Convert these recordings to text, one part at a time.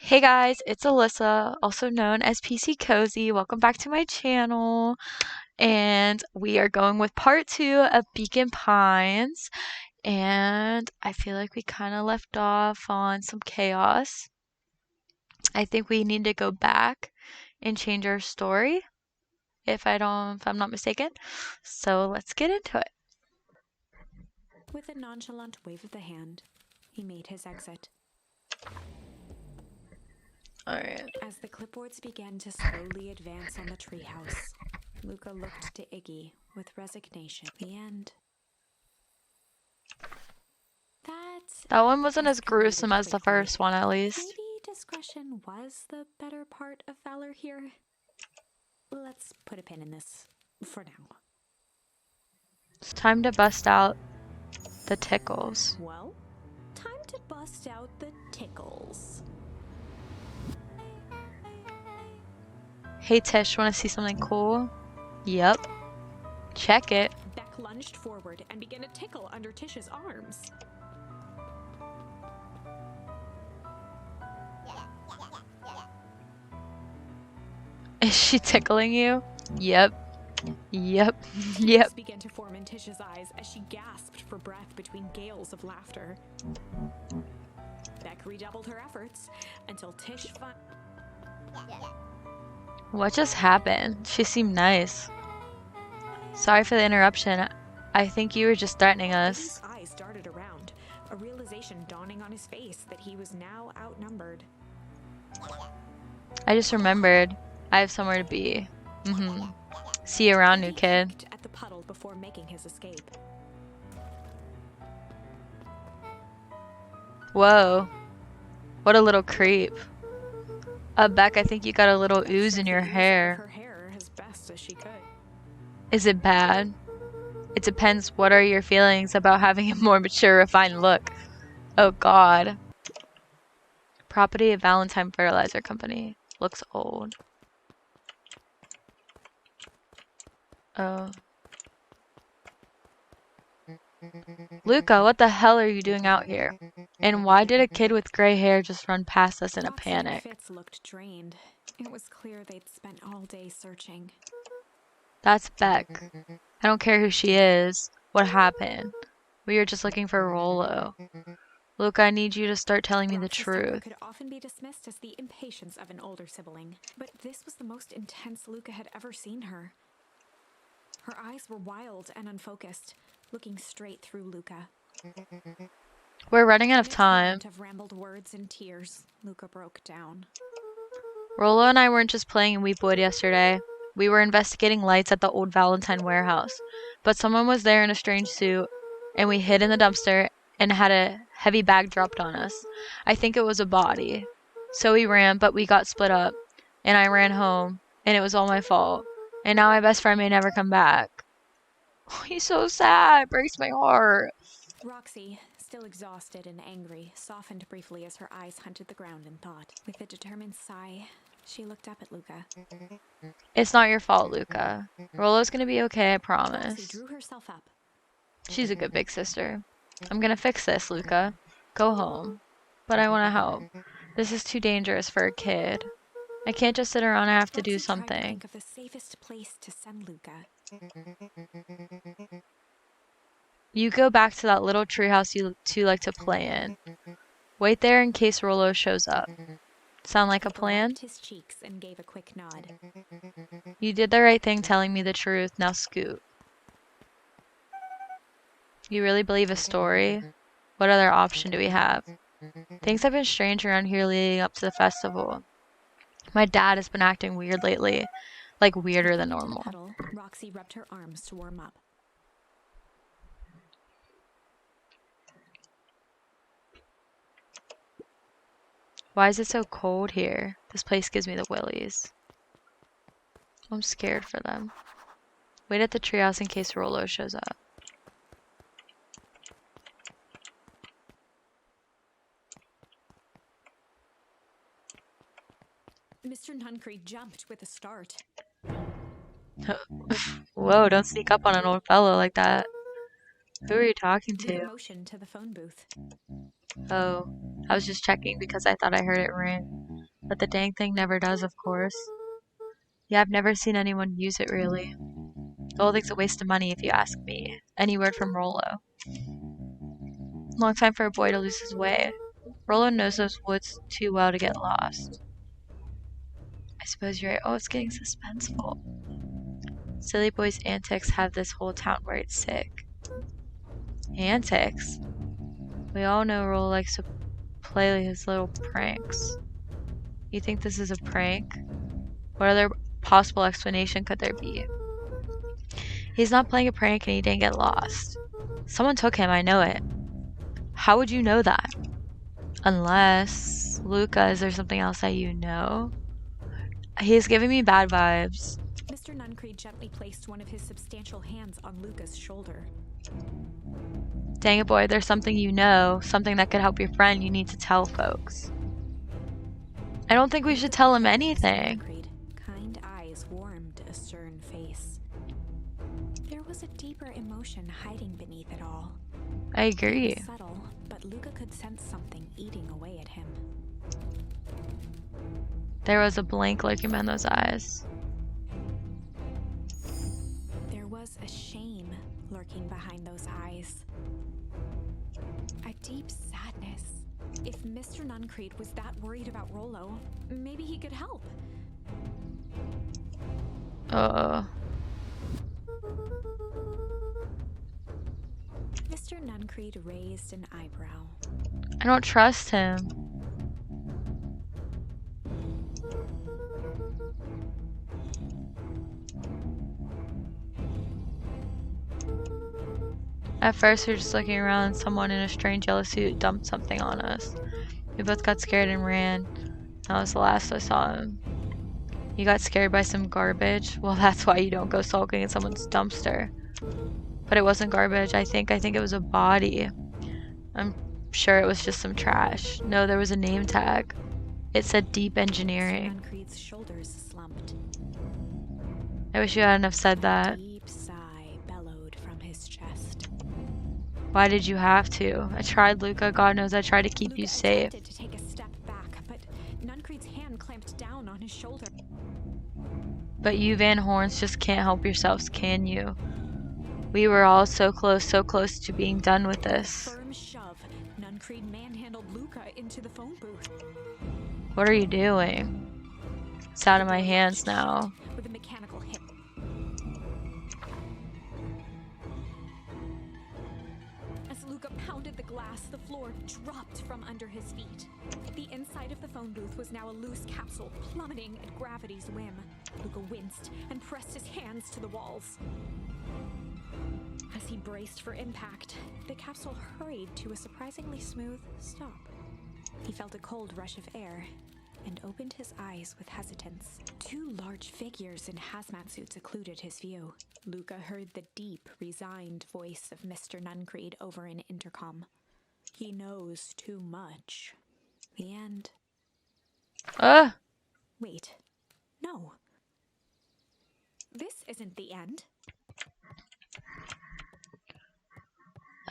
Hey guys, it's Alyssa, also known as PC Cozy. Welcome back to my channel. And we are going with part 2 of Beacon Pines. And I feel like we kind of left off on some chaos. I think we need to go back and change our story if I'm not mistaken. So let's get into it. With a nonchalant wave of the hand, he made his exit. Alright. As the clipboards began to slowly advance on the treehouse, Luca looked to Iggy with resignation. The end. That one wasn't as escalated gruesome as the quickly. first one, at least. Maybe discretion was the better part of valor here. Let's put a pin in this for now. It's time to bust out the tickles. Well, time to bust out the tickles. Hey Tish, wanna see something cool? Yep. Check it. Beck lunged forward and began to tickle under Tish's arms. Is she tickling you? Yep. Yep. Tears Yep. began to form in Tish's eyes as she gasped for breath between gales of laughter. Beck redoubled her efforts until Tish What just happened? She seemed nice. Sorry for the interruption. I think you were just threatening us. His eyes darted around, a realization dawning on his face that he was now outnumbered. I just remembered. I have somewhere to be. See you around, new He kid. kicked at the puddle before making his escape. Whoa. What a little creep. Beck, I think you got a little ooze in your hair. Her hair as best as she could. Is it bad? It depends. What are your feelings about having a more mature, refined look? Oh god. Property of Valentine Fertilizer Company. Looks old. Oh. Luca, what the hell are you doing out here? And why did a kid with gray hair just run past us in a Roxy and panic? Fitz looked drained. It was clear they'd spent all day searching. That's Beck. I don't care who she is. What happened? We were just looking for Rolo. Luca, I need you to start telling me the Roxy's temper truth. could often be dismissed as the impatience of an older sibling, but this was the most intense Luca had ever seen her. Her eyes were wild and unfocused, looking straight through Luca. We're running out of Amidst time. moment of rambled words and tears, Luca broke down. Rolo and I weren't just playing in Weepwood yesterday. We were investigating lights at the old Valentine warehouse. But someone was there in a strange suit, and we hid in the dumpster and had a heavy bag dropped on us. I think it was a body. So we ran, but we got split up. And I ran home, and it was all my fault. And now my best friend may never come back. Oh, he's so sad. It breaks my heart. Roxy, still exhausted and angry, softened briefly as her eyes hunted the ground in thought. With a determined sigh, she looked up at Luca. It's not your fault, Luca. Rolo's gonna be okay, I Roxy promise. drew herself up. She's a good big sister. I'm gonna fix this, Luca. Go home. But I wanna help. This is too dangerous for a kid. I can't just sit around, I have to do Roxy tried to something. think of the safest place to send Luca. You go back to that little treehouse you two like to play in. Wait there in case Rolo shows up. Sound like a plan? He his cheeks and gave a quick nod. You did the right thing telling me the truth, now scoot. You really believe a story? What other option do we have? Things have been strange around here leading up to the festival. My dad has been acting weird lately, like weirder than Returning to the normal. puddle, Roxy rubbed her arms to warm up. Why is it so cold here? This place gives me the willies. I'm scared for them. Wait at the treehouse in case Rolo shows up. Mr. Nuncree jumped with a start. Whoa, don't sneak up on an old fellow like that. Who are you talking Luca to? motioned to the phone booth. Oh, I was just checking because I thought I heard it ring. but the dang thing never does, of course. Yeah, I've never seen anyone use it really. The whole thing's a waste of money if you ask me. Any word from Rollo? Long time for a boy to lose his way. Rollo knows those woods too well to get lost. I suppose you're right. Oh, it's getting suspenseful. Silly boy's antics have this whole town worried sick. Antics? We all know Rollo likes to play his little pranks. You think this is a prank? What other possible explanation could there be? He's not playing a prank and he didn't get lost. Someone took him, I know it. How would you know that? Unless... Luca, is there something else that you know? He's giving me bad vibes. Mr. Nuncreed gently placed one of his substantial hands on Luca's shoulder. Dang it, boy, there's something you know, something that could help your friend. You need to tell folks. I don't think we should tell him anything. Kind eyes warmed a stern face. There was a deeper emotion hiding beneath it all. I agree. It was subtle, but Luca could sense something eating away at him. There was a blank lurking in those eyes. There was a shame lurking behind those eyes. A deep sadness. If Mr. Nuncreed was that worried about Rollo, maybe he could help. Mr. Nuncreed raised an eyebrow. I don't trust him. At first, we were just looking around and someone in a strange yellow suit dumped something on us. We both got scared and ran. That was the last I saw him. You got scared by some garbage? Well, that's why you don't go sulking in someone's dumpster. But it wasn't garbage, I think it was a body. I'm sure it was just some trash. No, there was a name tag. It said Deep Engineering. Nuncreed's shoulders slumped. I wish you hadn't have said that. A deep sigh bellowed from his chest. Why did you have to? I tried, Luca. God knows I tried to keep you safe. Attempted to take a step back, but Nuncreed's hand clamped down on his shoulder. But you Van Horns just can't help yourselves, can you? We were all so close to being done with this. Firm shove, Nuncreed manhandled Luca into the phone booth. What are you doing? It's out of my hands now. With a mechanical hit. As Luca pounded the glass, the floor dropped from under his feet. The inside of the phone booth was now a loose capsule, plummeting at gravity's whim. Luca winced and pressed his hands to the walls. As he braced for impact, the capsule hurried to a surprisingly smooth stop. He felt a cold rush of air and opened his eyes with hesitance. Two large figures in hazmat suits occluded his view. Luca heard the deep, resigned voice of Mr. Nuncreed over an intercom. He knows too much. The end. Wait. No. This isn't the end.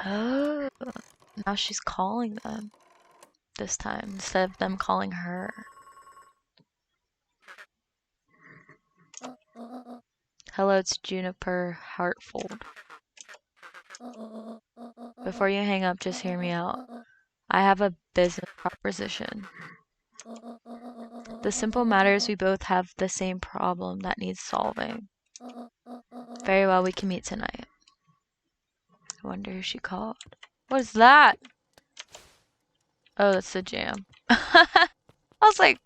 Oh, now she's calling them this time instead of them calling her. Hello, it's Juniper Hartfold. Before you hang up, just hear me out. I have a business proposition. The simple matter is we both have the same problem that needs solving. Very well, we can meet tonight. I wonder who she called. What is that? Oh, that's the jam. I was like,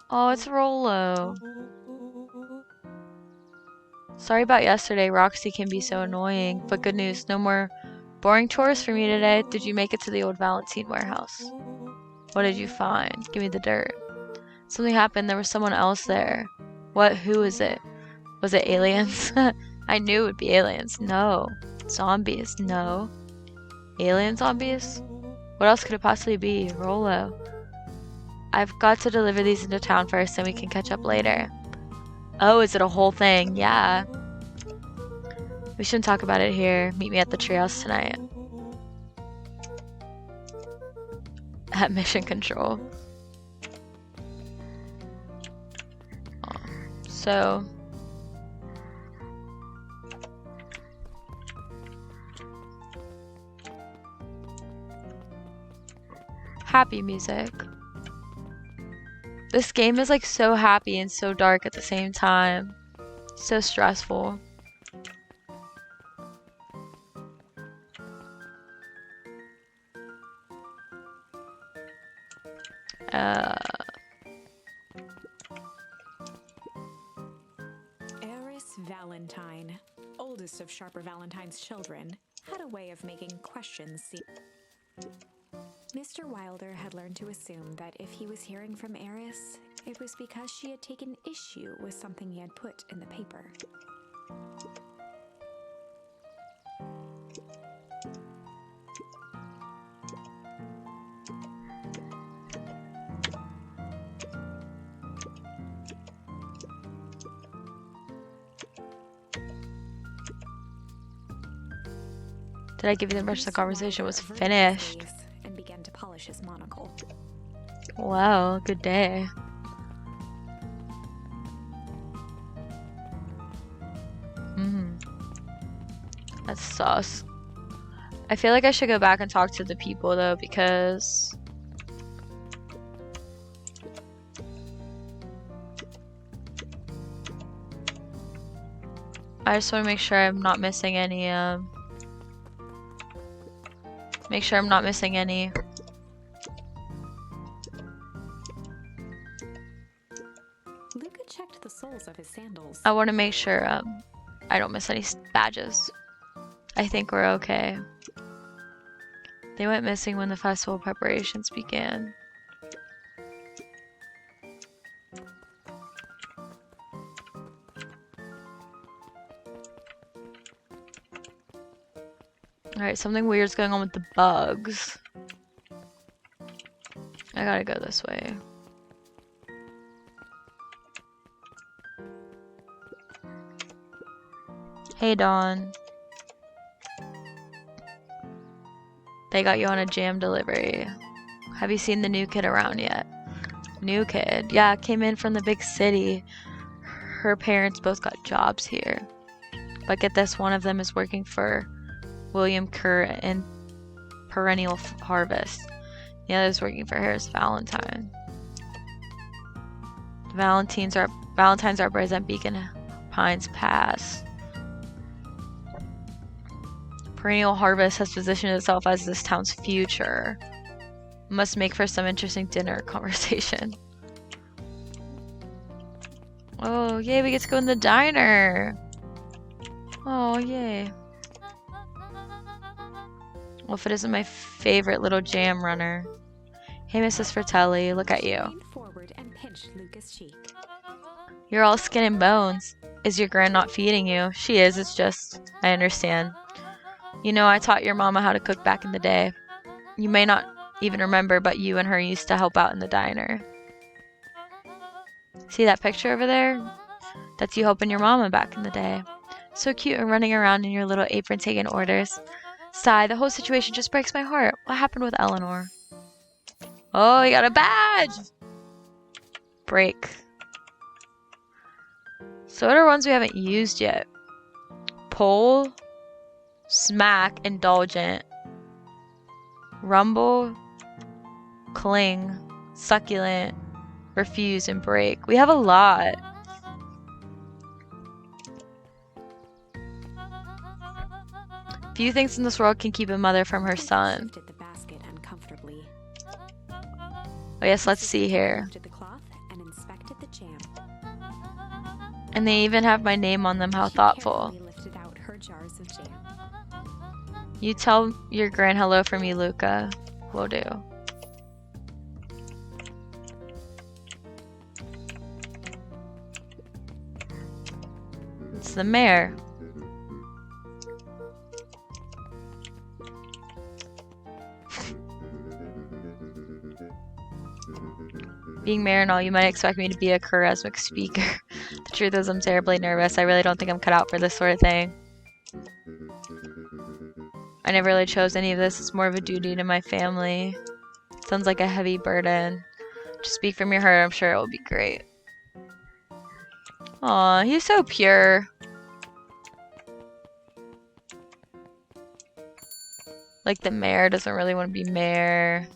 oh, it's Rollo. Sorry about yesterday. Roxy can be so annoying, but good news, no more boring chores for me today. Did you make it to the old Valentine warehouse? What did you find? Give me the dirt. Something happened. There was someone else there. What? Who is it? Was it aliens? I knew it would be aliens. No. Zombies. No. Alien zombies? What else could it possibly be? Rollo. I've got to deliver these into town first, and we can catch up later. Oh, is it a whole thing? Yeah. We shouldn't talk about it here. Meet me at the treehouse tonight. At mission control. So happy music. This game is like so happy and so dark at the same time. So stressful. Valentine, oldest of Sharper Valentine's children, had a way of making questions seem. Mr. Wilder had learned to assume that if he was hearing from Eris, it was because she had taken issue with something he had put in the paper. Did I give you the impression the conversation was finished? And began to polish his monocle. Wow, good day. That's sus. I feel like I should go back and talk to the people though, because I just want to make sure I'm not missing any Luca checked the soles of his sandals. I want to make sure I don't miss any badges. I think we're okay. They went missing when the festival preparations began. Alright, something weird's going on with the bugs. I gotta go this way. Hey, Dawn. They got you on a jam delivery. Have you seen the new kid around yet? New kid? Yeah, came in from the big city. Her parents both got jobs here. But get this, one of them is working for William Kerr in Perennial Harvest. The other's working for Harris Valentine. Valentines represent Beacon Pines Pass. Perennial Harvest has positioned itself as this town's future. Must make for some interesting dinner conversation. Oh, yay, we get to go in the diner. Oh, yay. Well, if it isn't my favorite little jam runner. Hey, Mrs. Fratelli, look at you. Forward and pinched Luca's cheek. You're all skin and bones. Is your gran not feeding you? She is, it's just, I understand. You know, I taught your mama how to cook back in the day. You may not even remember, but you and her used to help out in the diner. See that picture over there? That's you helping your mama back in the day. So cute and running around in your little apron taking orders. Sigh, the whole situation just breaks my heart. What happened with Eleanor? Oh, you got a badge! Break. So what are ones we haven't used yet? Pull, smack, indulgent, rumble, cling, succulent, refuse, and break. We have a lot. Few things in this world can keep a mother from her son. Oh yes, let's see here. And they even have my name on them, how thoughtful. You tell your gran hello from me, Luca. Will do. It's the mayor. Being mayor and all, you might expect me to be a charismatic speaker. The truth is, I'm terribly nervous. I really don't think I'm cut out for this sort of thing. I never really chose any of this. It's more of a duty to my family. Sounds like a heavy burden. Just speak from your heart. I'm sure it will be great. Aw, he's so pure. Like the mayor doesn't really want to be mayor.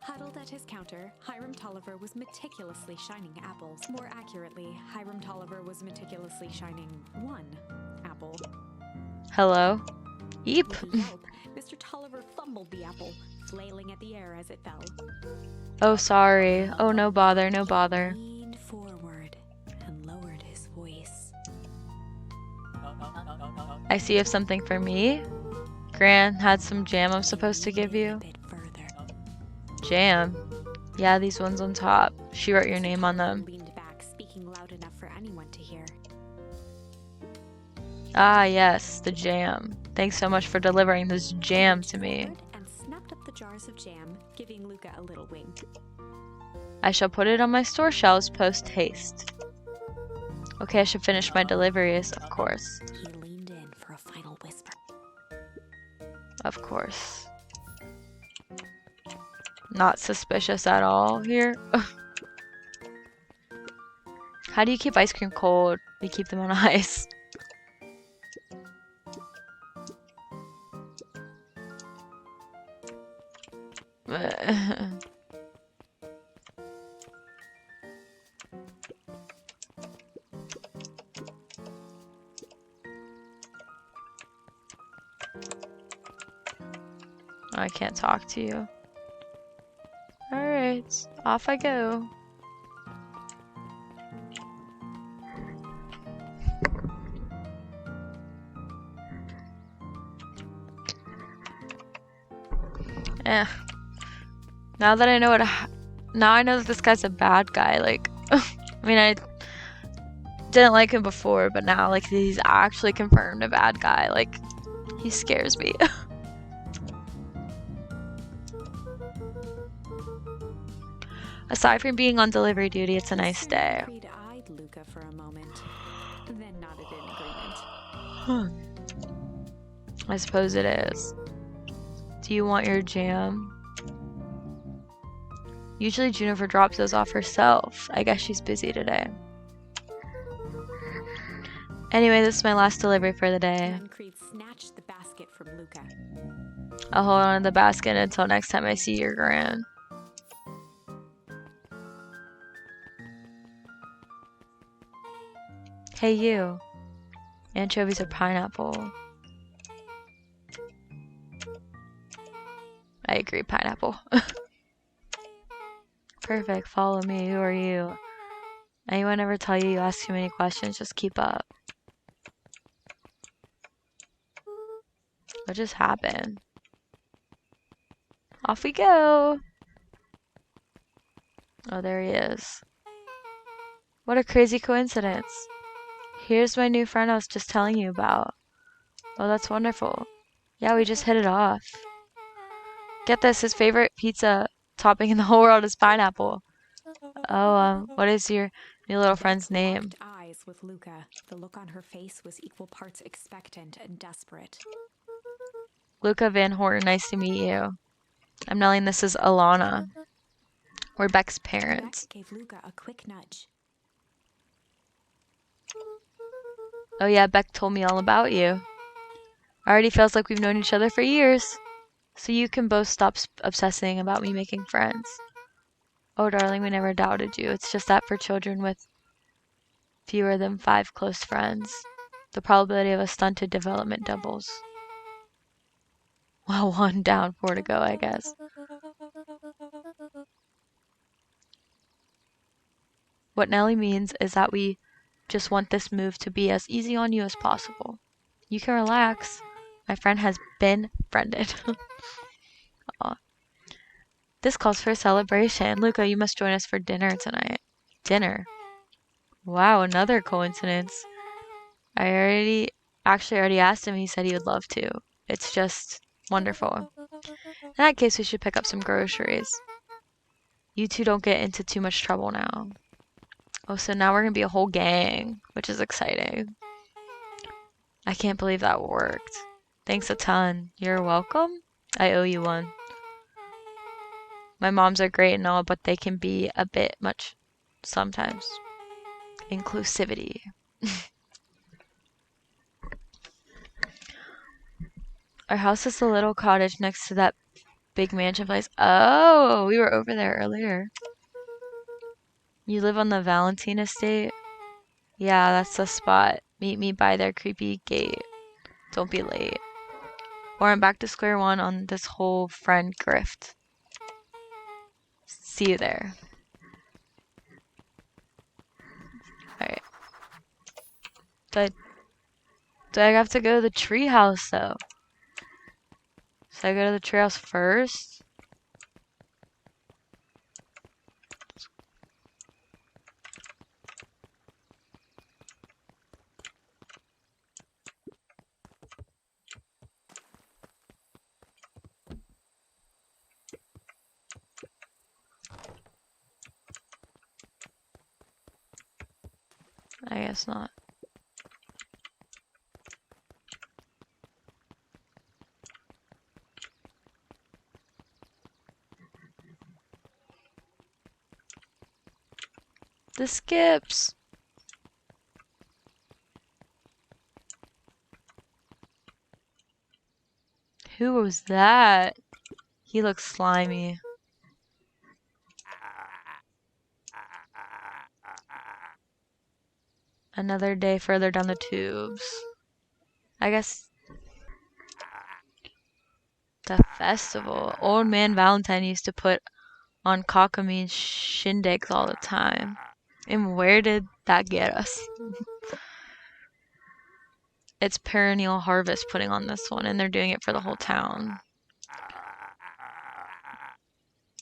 Huddled at his counter, Hiram Tolliver was meticulously shining apples. More accurately, Hiram Tolliver was meticulously shining one apple. Hello? Eep. With a yelp, Mr. Tolliver fumbled the apple, flailing at the air as it fell. Oh, sorry. Oh, no bother, no bother. He leaned forward and lowered his voice. I see you have something for me. Gran had some jam I'm supposed to give you. A bit further. Jam? Yeah, these ones on top. She wrote your name on them. Leaned back, speaking loud enough for anyone to hear. Ah, yes, the jam. Thanks so much for delivering this jam to me. And snapped up the jars of jam, giving Luca a little wink. I shall put it on my store shelves post haste. Okay, I should finish my deliveries, of course. He leaned in for a final whisper. Of course. Not suspicious at all here. How do you keep ice cream cold? We keep them on ice. I can't talk to you. Alright, off I go. Now that I know now I know that this guy's a bad guy, like, I mean, I didn't like him before, but now, like, he's actually confirmed a bad guy, like, he scares me. Aside from being on delivery duty, it's a nice day. Eyed Luca for a moment, then nodded in agreement. I suppose it is. Do you want your jam? Usually Juniper drops those off herself. I guess she's busy today. Anyway, this is my last delivery for the day. Then Creed snatched the basket from Luca. I'll hold on to the basket until next time I see your Gran. Hey you. Anchovies or pineapple? I agree, pineapple. Perfect, follow me. Who are you? Anyone ever tell you ask too many questions? Just keep up. What just happened? Off we go! Oh, there he is. What a crazy coincidence. Here's my new friend I was just telling you about. Oh, that's wonderful. Yeah, we just hit it off. Get this, his favorite pizza topping in the whole world is pineapple. Oh, what is your new little friend's name? Locked eyes with Luca. The look on her face was equal parts expectant and desperate. Luca Van Horten, nice to meet you. I'm Nellie and this is Alana. We're Beck's parents. Beck gave Luca a quick nudge. Oh yeah, Beck told me all about you. Already feels like we've known each other for years. So you can both stop obsessing about me making friends. Oh darling, we never doubted you. It's just that for children with fewer than 5 close friends, the probability of a stunted development doubles. Well, 1 down, 4 to go, I guess. What Nellie means is that we just want this move to be as easy on you as possible. You can relax. My friend has been friended. This calls for a celebration. Luca, you must join us for dinner tonight. Dinner? Wow, another coincidence. I already asked him. He said he would love to. It's just wonderful. In that case, we should pick up some groceries. You two don't get into too much trouble now. Oh, so now we're going to be a whole gang, which is exciting. I can't believe that worked. Thanks a ton. You're welcome? I owe you one. My moms are great and all, but they can be a bit much sometimes. Inclusivity. Our house is a little cottage next to that big mansion place. Oh, we were over there earlier. You live on the Valentine estate? Yeah, that's the spot. Meet me by their creepy gate. Don't be late. Or I'm back to square one on this whole friend grift. See you there. Alright. Do I have to go to the treehouse though? Should I go to the treehouse first? I guess not. The skips! Who was that? He looks slimy. Another day further down the tubes. I guess the festival. Old man Valentine used to put on cockamamie shindigs all the time. And where did that get us? It's perennial harvest putting on this one, and they're doing it for the whole town.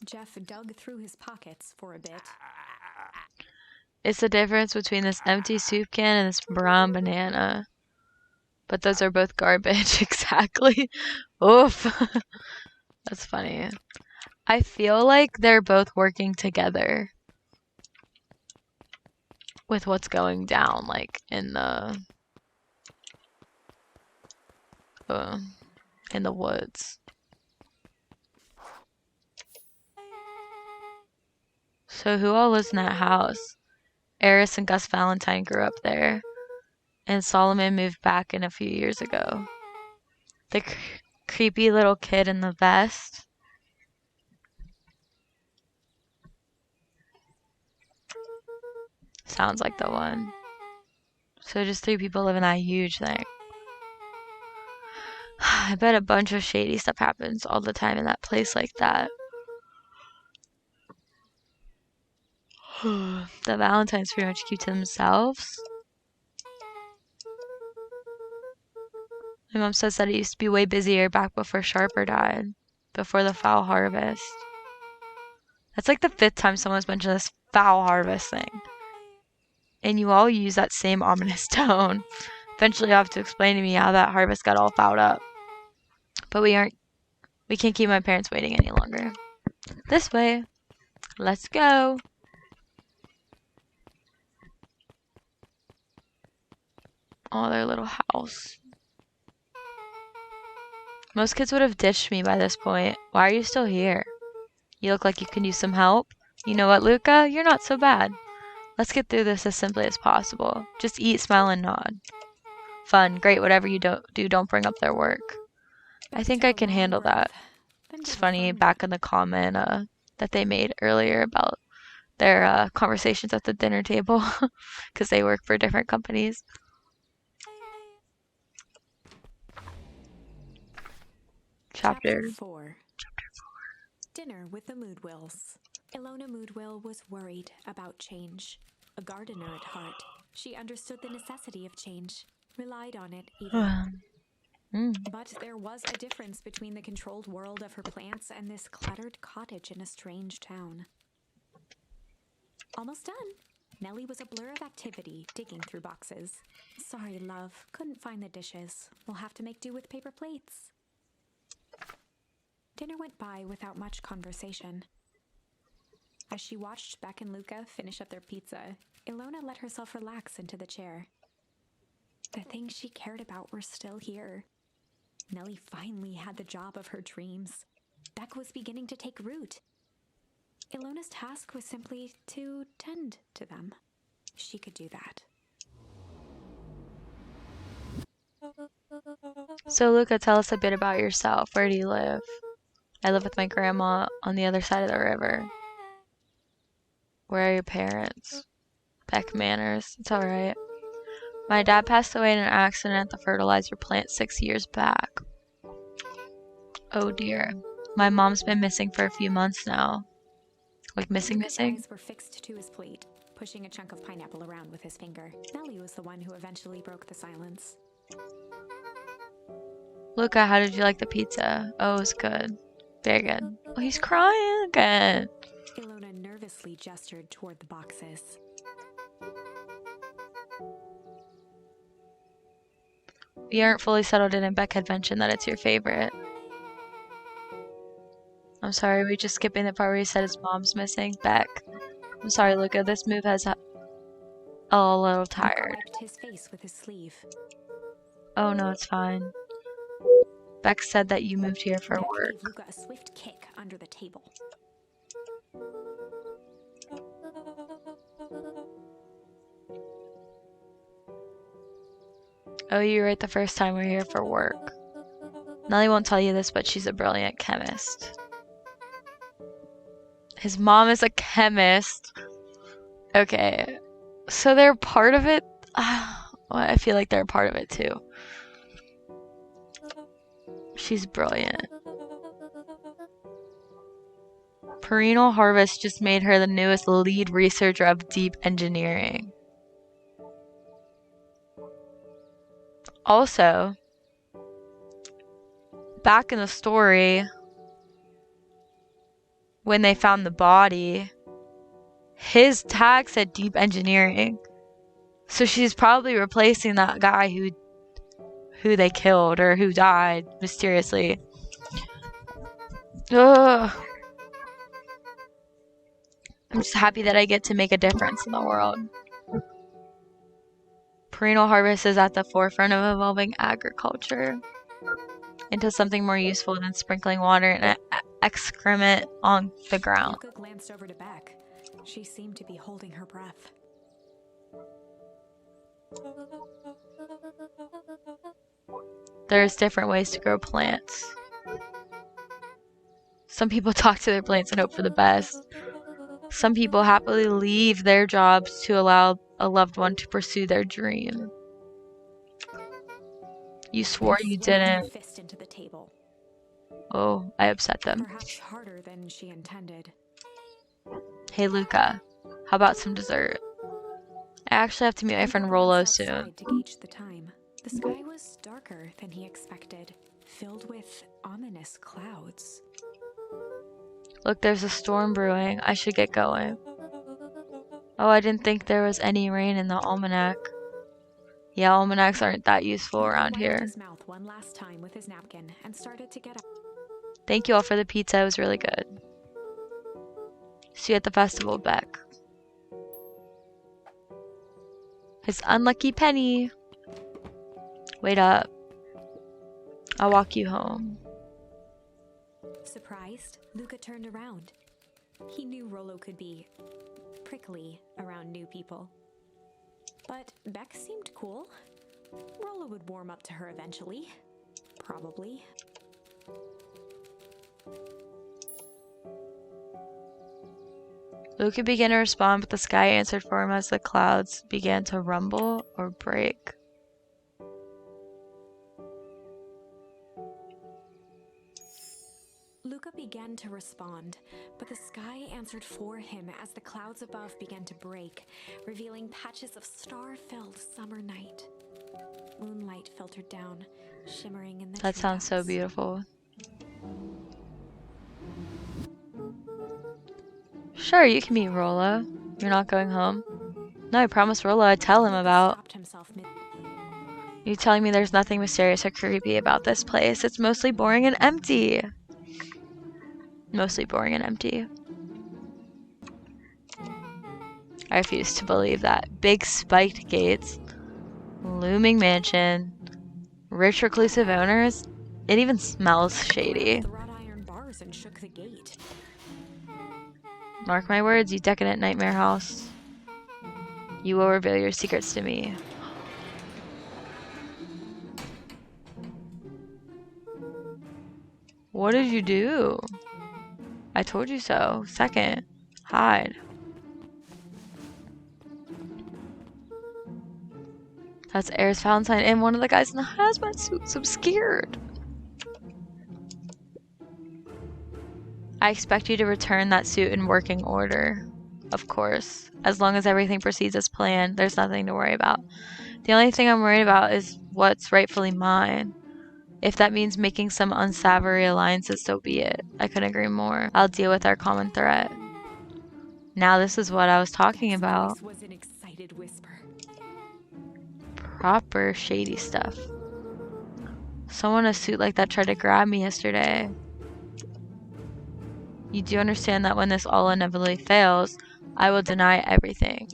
Jeff dug through his pockets for a bit. It's the difference between this empty soup can and this brown banana. But those are both garbage, exactly. Oof. That's funny. I feel like they're both working together with what's going down, like in the woods. So who all lives in that house? Eris and Gus Valentine grew up there, and Solomon moved back in a few years ago. The creepy little kid in the vest. Sounds like the one. So just 3 people live in that huge thing. I bet a bunch of shady stuff happens all the time in that place like that. The Valentines pretty much keep to themselves. My mom says that it used to be way busier back before Sharper died, before the foul harvest. That's like the 5th time someone's mentioned this foul harvest thing. And you all use that same ominous tone. Eventually you'll have to explain to me how that harvest got all fouled up. But we can't keep my parents waiting any longer. This way. Let's go. Oh, their little house. Most kids would have ditched me by this point. Why are you still here? You look like you can use some help. You know what, Luca? You're not so bad. Let's get through this as simply as possible. Just eat, smile, and nod. Fun, great, whatever you do, don't bring up their work. I think I can handle that. It's funny, back in the comment that they made earlier about their conversations at the dinner table, because they work for different companies. Chapter 4. Dinner with the Moodwills. Ilona Moodwill was worried about change. A gardener at heart, she understood the necessity of change, relied on it even. But there was a difference between the controlled world of her plants and this cluttered cottage in a strange town. Almost done. Nellie was a blur of activity, digging through boxes. Sorry, love, couldn't find the dishes. We'll have to make do with paper plates. Dinner went by without much conversation. As she watched Beck and Luca finish up their pizza, Ilona let herself relax into the chair. The things she cared about were still here. Nellie finally had the job of her dreams. Beck was beginning to take root. Ilona's task was simply to tend to them. She could do that. So Luca, tell us a bit about yourself. Where do you live? I live with my grandma on the other side of the river. Where are your parents? Beck Manners. It's alright. My dad passed away in an accident at the fertilizer plant 6 years back. Oh dear. My mom's been missing for a few months now. Like missing? His eyes were fixed to his plate, pushing a chunk of pineapple around with his finger. Nellie was the one who eventually broke the silence. Luca, how did you like the pizza? Oh, it was good. Very good. Oh, he's crying again. Ilona nervously gestured toward the boxes. We aren't fully settled in, and Beck had mentioned that it's your favorite. I'm sorry, we just skipping the part where he said his mom's missing. Beck. I'm sorry, Luca, this move has a little tired. He wiped his face with his sleeve. Oh no, it's fine. Beck said that you moved here for Beck work. gave Luca a swift kick under the table. Oh, you're right the first time we're here for work. Nellie won't tell you this, but she's a brilliant chemist. His mom is a chemist. Okay. So they're part of it? Well, I feel like they're a part of it too. She's brilliant. Perennial Harvest just made her the newest lead researcher of deep engineering. Also, back in the story, when they found the body, his tag said deep engineering. So she's probably replacing that guy who they killed or who died mysteriously. Ugh. I'm just happy that I get to make a difference in the world. Perennial Harvest is at the forefront of evolving agriculture into something more useful than sprinkling water and excrement on the ground. Luca glanced over to Beck. She seemed to be holding her breath. There's different ways to grow plants. Some people talk to their plants and hope for the best. Some people happily leave their jobs to allow a loved one to pursue their dream. You swore you didn't. Fist into the table. Oh, I upset them. Perhaps harder than she intended. Hey Luca, how about some dessert? I actually have to meet my friend Rollo soon. To gauge the time. The sky was darker than he expected, filled with ominous clouds. Look, there's a storm brewing. I should get going. Oh, I didn't think there was any rain in the almanac. Yeah, almanacs aren't that useful around here. His mouth one last time with his napkin and started to get up. Thank you all for the pizza. It was really good. See you at the festival, Beck. His unlucky penny. Wait up. I'll walk you home. Surprised, Luca turned around. He knew Rollo could be prickly around new people. But Beck seemed cool. Rollo would warm up to her eventually. Probably. Luca began to respond, but the sky answered for him as the clouds began to rumble or break. Luca began to respond, but the sky answered for him as the clouds above began to break, revealing patches of star-filled summer night. Moonlight filtered down, shimmering in the That sounds so treetops. beautiful. Sure, you can meet Rollo. You're not going home? No, I promised Rollo I'd tell him about. Stopped himself mid- You telling me there's nothing mysterious or creepy about this place? It's mostly boring and empty. Mostly boring and empty. I refuse to believe that. Big spiked gates, looming mansion, rich reclusive owners. It even smells shady. The wrought iron bars and shook the gate. Mark my words, you decadent nightmare house. You will reveal your secrets to me. What did you do? I told you so. Second, hide. That's Air's Valentine, and one of the guys in the hazmat suits. I'm scared. I expect you to return that suit in working order. Of course. As long as everything proceeds as planned, there's nothing to worry about. The only thing I'm worried about is what's rightfully mine. If that means making some unsavory alliances, so be it. I couldn't agree more. I'll deal with our common threat. Now this is what I was talking about. Was an excited whisper. Proper shady stuff. Someone in a suit like that tried to grab me yesterday. You do understand that when this all inevitably fails, I will deny everything.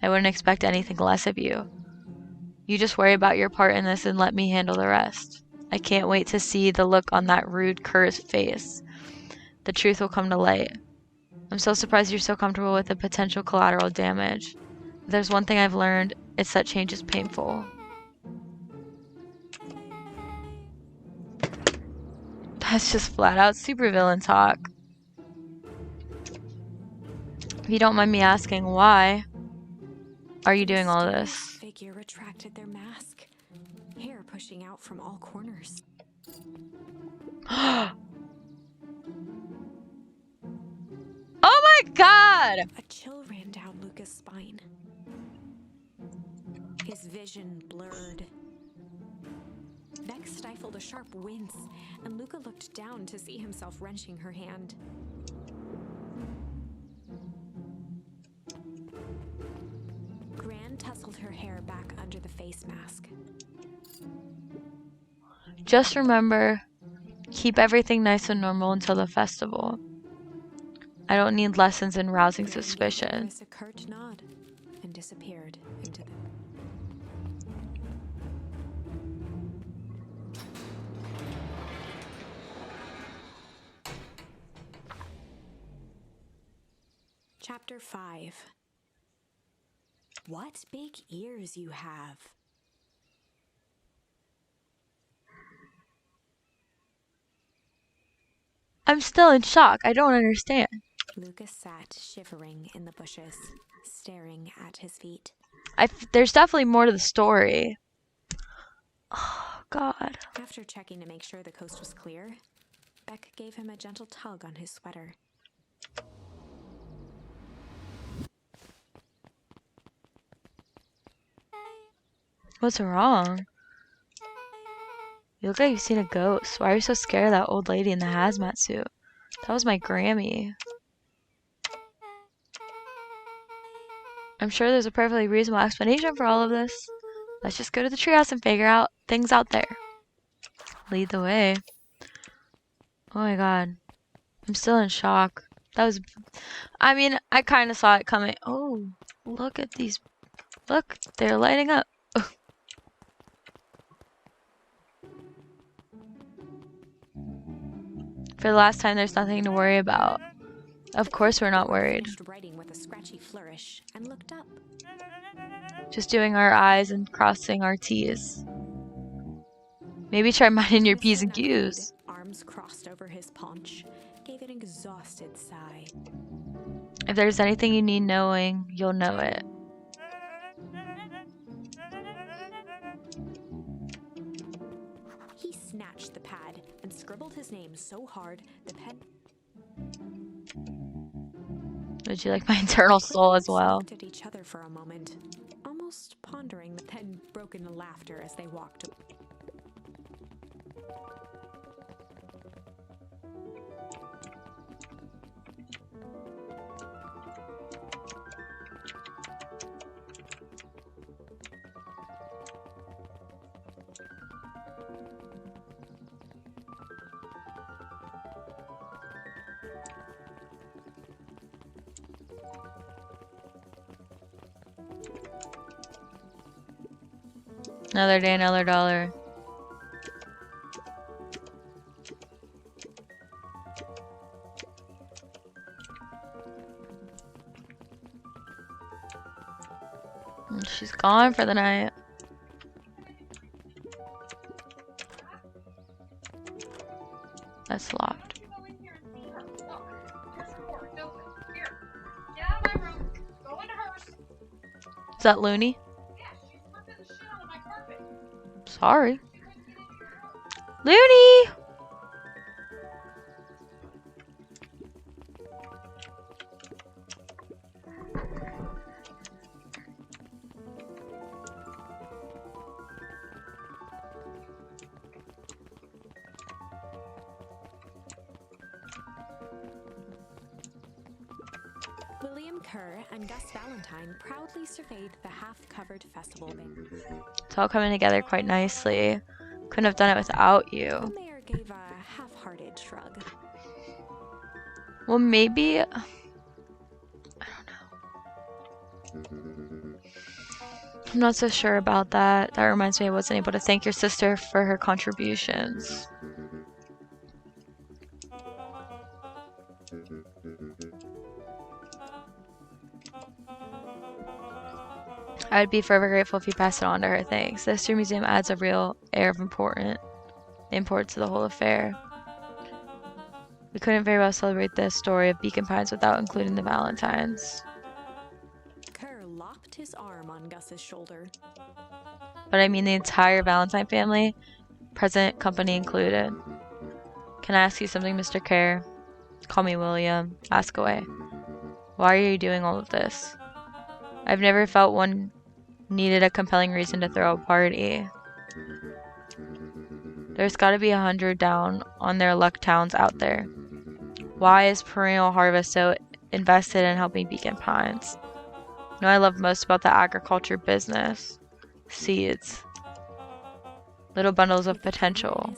I wouldn't expect anything less of you. You just worry about your part in this and let me handle the rest. I can't wait to see the look on that rude cur's face. The truth will come to light. I'm so surprised you're so comfortable with the potential collateral damage. If there's one thing I've learned, it's that change is painful. That's just flat out supervillain talk. If you don't mind me asking, why are you doing all this? Figure retracted their mask, hair pushing out from all corners. Oh my god! A chill ran down Luca's spine. His vision blurred. Vex stifled a sharp wince, and Luca looked down to see himself wrenching her hand. Gran tousled her hair back under the face mask. Just remember, keep everything nice and normal until the festival. I don't need lessons in rousing suspicion. A curt nod and disappeared into the... Chapter 5. What big ears you have. I'm still in shock. I don't understand. Lucas sat shivering in the bushes, staring at his feet. There's definitely more to the story. Oh, God. After checking to make sure the coast was clear, Beck gave him a gentle tug on his sweater. What's wrong? You look like you've seen a ghost. Why are you so scared of that old lady in the hazmat suit? That was my Grammy. I'm sure there's a perfectly reasonable explanation for all of this. Let's just go to the treehouse and figure out things out there. Lead the way. Oh my god. I'm still in shock. That was... I mean, I kind of saw it coming. Oh, look at these... Look, they're lighting up. For the last time, there's nothing to worry about. Of course we're not worried. Writing with a scratchy flourish and looked up. Just doing our I's and crossing our T's. Maybe try minding your P's and Q's. Arms crossed over his paunch, gave an exhausted sigh. If there's anything you need knowing, you'll know it. He snatched the pad and scribbled his name so hard the pen... Would you like my internal soul as well? Looked at each other for a moment, almost pondering, then broke into laughter as they walked away. Another day, another dollar. gone for the night. That's locked. Is that Looney? Sorry. Looney! William Kerr and Gus Valentine proudly surveyed the half-covered festival banner. It's all coming together quite nicely. Couldn't have done it without The you. mayor gave a half-hearted shrug. Well, maybe... I don't know. I'm not so sure about that. That reminds me I wasn't able to thank your sister for her contributions. I'd be forever grateful if you passed it on to her. Thanks. The History Museum adds a real air of importance to the whole affair. We couldn't very well celebrate the story of Beacon Pines without including the Valentines. Kerr locked his arm on Gus's shoulder. But I mean the entire Valentine family, present company included. Can I ask you something, Mr. Kerr? Call me William. Ask away. Why are you doing all of this? I've never felt one needed a compelling reason to throw a party. There's gotta be 100 down on their luck towns out there. Why is Perennial Harvest so invested in helping Beacon Pines? You know what I love most about the agriculture business? Seeds. Little bundles of potential.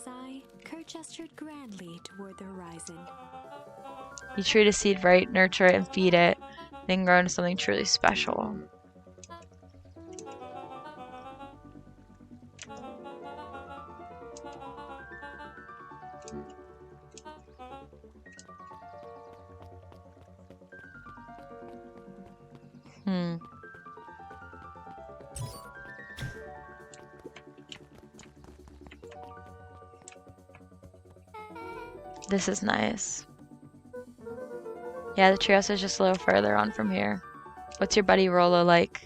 Kerr gestured grandly toward the horizon. You treat a seed right, nurture it, and feed it, then grow into something truly special. This is nice. Yeah, the treehouse is just a little further on from here. What's your buddy Rolo like?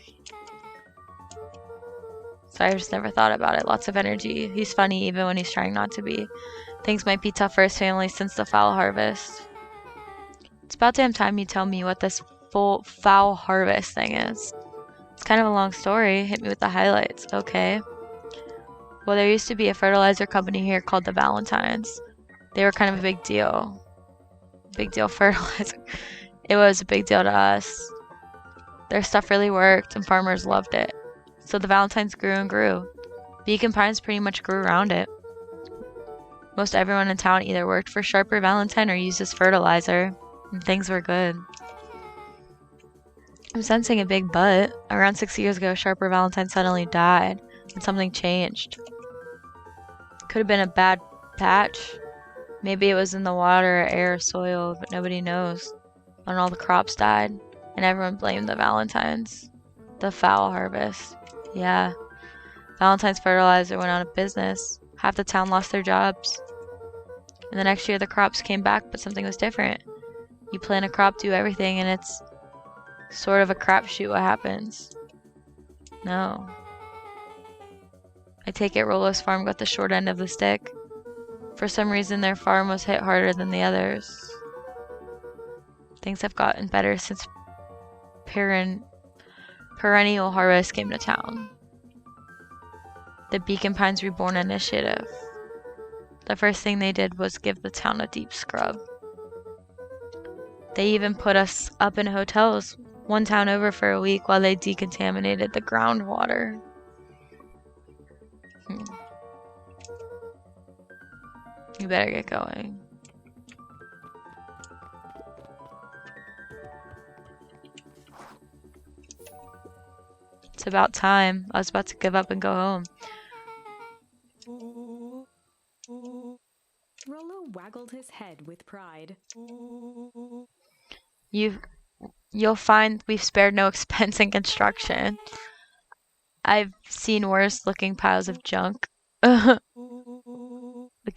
Sorry, I just never thought about it. Lots of energy. He's funny even when he's trying not to be. Things might be tough for his family since the foul harvest. It's about damn time you tell me what this full foul harvest thing is. It's kind of a long story. Hit me with the highlights. Okay. Well, there used to be a fertilizer company here called the Valentines. They were kind of a big deal. Big deal fertilizer. It was a big deal to us. Their stuff really worked and farmers loved it. So the Valentines grew and grew. Beacon Pines pretty much grew around it. Most everyone in town either worked for Sharper Valentine or used as fertilizer, and things were good. I'm sensing a big but. Around 6 years ago, Sharper Valentine suddenly died, and something changed. Could have been a bad patch. Maybe it was in the water, air, or soil, but nobody knows. And all the crops died, and everyone blamed the Valentines. The foul harvest. Yeah. Valentine's fertilizer went out of business. Half the town lost their jobs. And the next year the crops came back, but something was different. You plant a crop, do everything, and it's sort of a crapshoot what happens. No. I take it Rolo's farm got the short end of the stick. For some reason their farm was hit harder than the others. Things have gotten better since Perennial Harvest came to town. The Beacon Pines Reborn Initiative. The first thing they did was give the town a deep scrub. They even put us up in hotels one town over for a week while they decontaminated the groundwater. You better get going. It's about time. I was about to give up and go home. Rolo waggled his head with pride. You'll find we've spared no expense in construction. I've seen worse looking piles of junk. Like,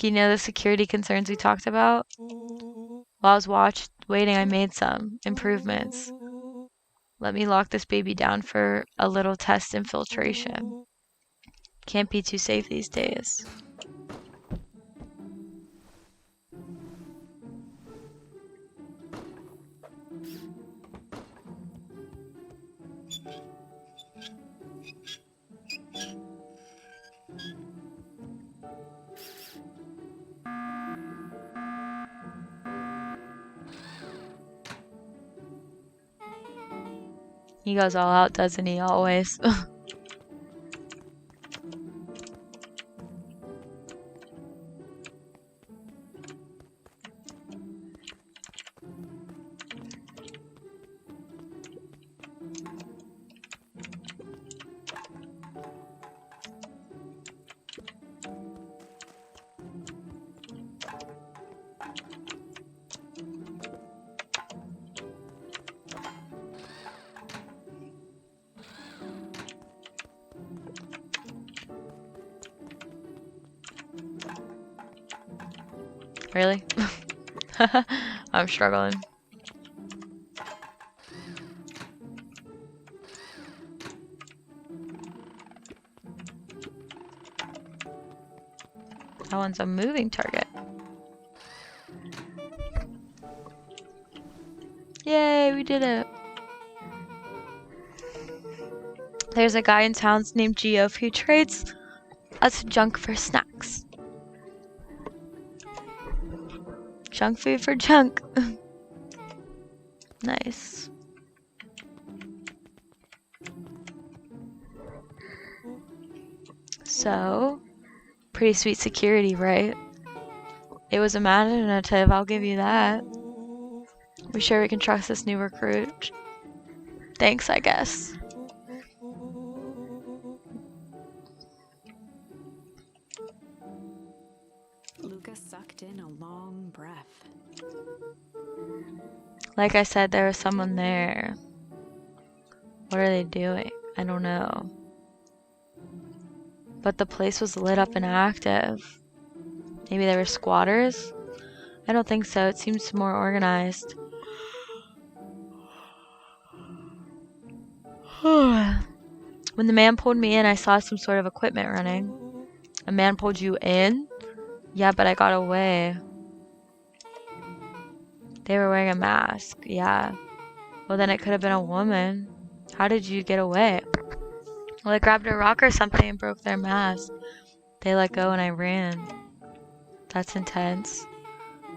you know the security concerns we talked about? While I was waiting, I made some improvements. Let me lock this baby down for a little test infiltration. Can't be too safe these days. He goes all out, doesn't he? Always. Really? I'm struggling. That one's a moving target. Yay, we did it. There's a guy in town named Geoff who trades us junk for snacks. Junk food for junk. Nice. So, pretty sweet security, right? It was imaginative, I'll give you that. We sure we can trust this new recruit? Thanks, I guess. Luca sucked in a long breath. Like I said, there was someone there. What are they doing? I don't know. But the place was lit up and active. Maybe they were squatters? I don't think so. It seems more organized. When the man pulled me in, I saw some sort of equipment running. A man pulled you in? Yeah, but I got away. They were wearing a mask. Yeah. Well, then it could have been a woman. How did you get away? Well, I grabbed a rock or something and broke their mask. They let go and I ran. That's intense.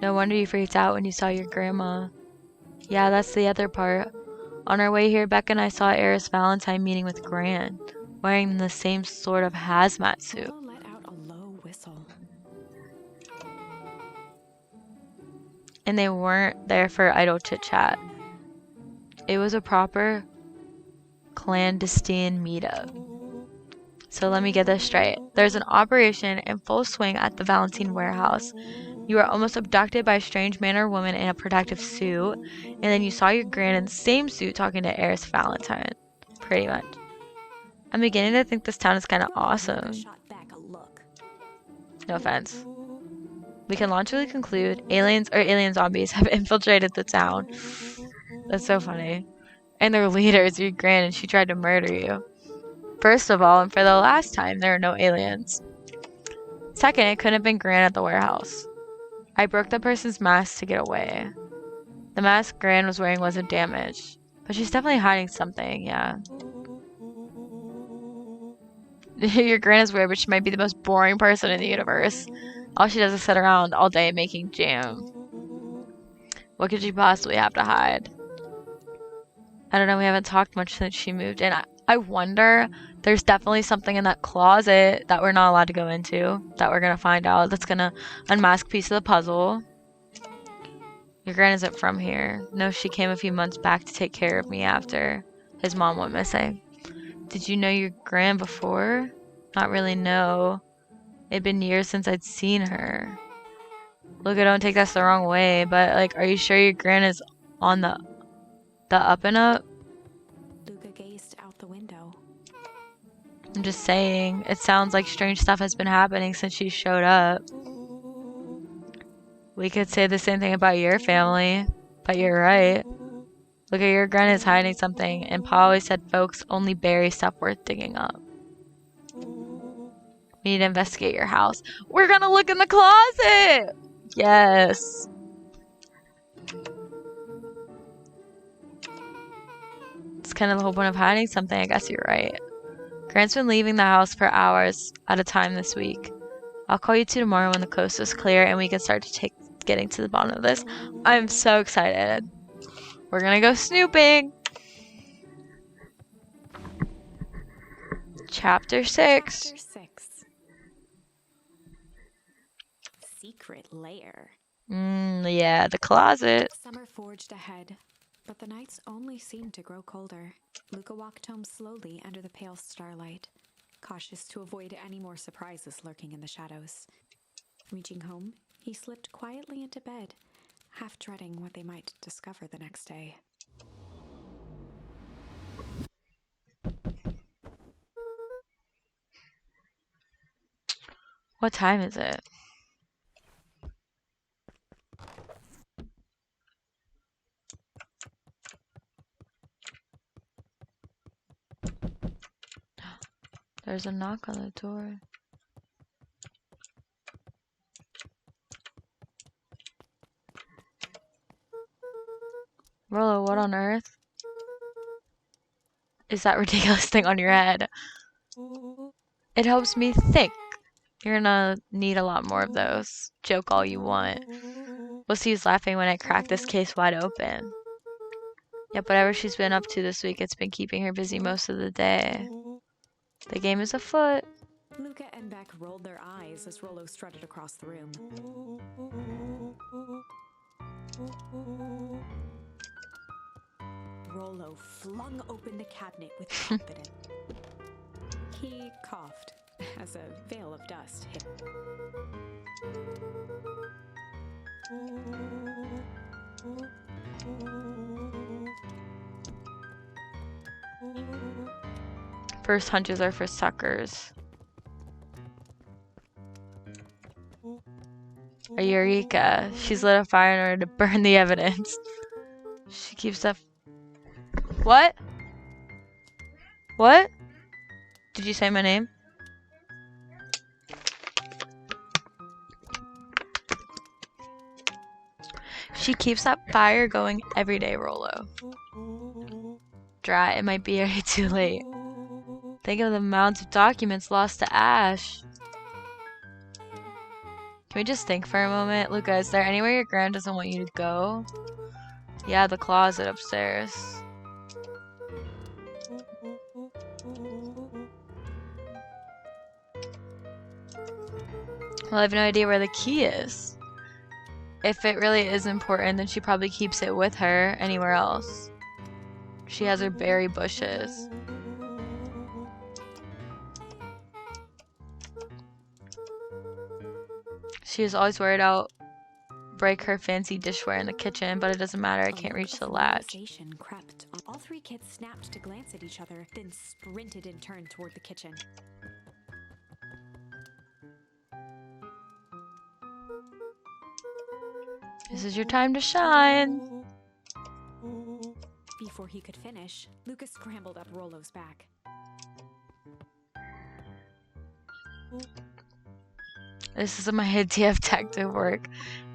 No wonder you freaked out when you saw your grandma. Yeah, that's the other part. On our way here, Becca and I saw Eris Valentine meeting with Grant, wearing the same sort of hazmat suit. Willow let out a low whistle. And they weren't there for idle chit-chat. It was a proper clandestine meetup. So let me get this straight. There's an operation in full swing at the Valentine warehouse. You were almost abducted by a strange man or woman in a protective suit, and then you saw your grand in the same suit talking to Eris Valentine. Pretty much. I'm beginning to think this town is kind of awesome. Shot back a look. No offense. We can logically conclude aliens or alien zombies have infiltrated the town. That's so funny. And their leader is your grand and she tried to murder you. First of all, and for the last time, there are no aliens. Second, it couldn't have been Gran at the warehouse. I broke the person's mask to get away. The mask Gran was wearing wasn't damaged, but she's definitely hiding something, yeah. Your Gran is weird, but she might be the most boring person in the universe. All she does is sit around all day making jam. What could she possibly have to hide? I don't know, we haven't talked much since she moved in. I wonder, there's definitely something in that closet that we're not allowed to go into, that we're gonna find out, that's gonna unmask a piece of the puzzle. Your Gran isn't from here. No, she came a few months back to take care of me after his mom went missing. Did you know your Gran before? Not really, no. It'd been years since I'd seen her. Look, I don't take this the wrong way, but, like, are you sure your Gran is on the up and up? Luca gazed out the window. I'm just saying, it sounds like strange stuff has been happening since she showed up. We could say the same thing about your family, but you're right. Look at your Gren is hiding something, and Pa always said folks only bury stuff worth digging up. We need to investigate your house. We're gonna look in the closet! Yes. It's kind of the whole point of hiding something, I guess you're right. Grant's been leaving the house for hours at a time this week. I'll call you two tomorrow when the coast is clear and we can start to getting to the bottom of this. I'm so excited. We're gonna go snooping. Chapter 6. Chapter 6. Secret Lair. Yeah, the closet. Summer forged ahead, but the nights only seemed to grow colder. Luca walked home slowly under the pale starlight, cautious to avoid any more surprises lurking in the shadows. Reaching home, he slipped quietly into bed, half dreading what they might discover the next day. What time is it? There's a knock on the door. Rollo, what on earth is that ridiculous thing on your head? It helps me think. You're gonna need a lot more of those. Joke all you want. We'll see who's laughing when I crack this case wide open. Yep, whatever she's been up to this week, it's been keeping her busy most of the day. The game is afoot. Luca and Beck rolled their eyes as Rollo strutted across the room. Rollo flung open the cabinet with confidence. He coughed as a veil of dust hit. First hunches are for suckers. A Eureka. She's lit a fire in order to burn the evidence. She keeps up. What? What? Did you say my name? She keeps that fire going every day, Rollo. Drat, it might be already too late. Think of the amounts of documents lost to ash. Can we just think for a moment? Luca, is there anywhere your grand doesn't want you to go? Yeah, the closet upstairs. Well, I have no idea where the key is. If it really is important, then she probably keeps it with her anywhere else. She has her berry bushes. She is always worried I'll break her fancy dishware in the kitchen, but it doesn't matter, I can't reach the latch. Crept on. All three kids snapped to glance at each other, then sprinted in turn toward the kitchen. This is your time to shine. Before he could finish, Lucas scrambled up Rollo's back. This is my idea of detective work.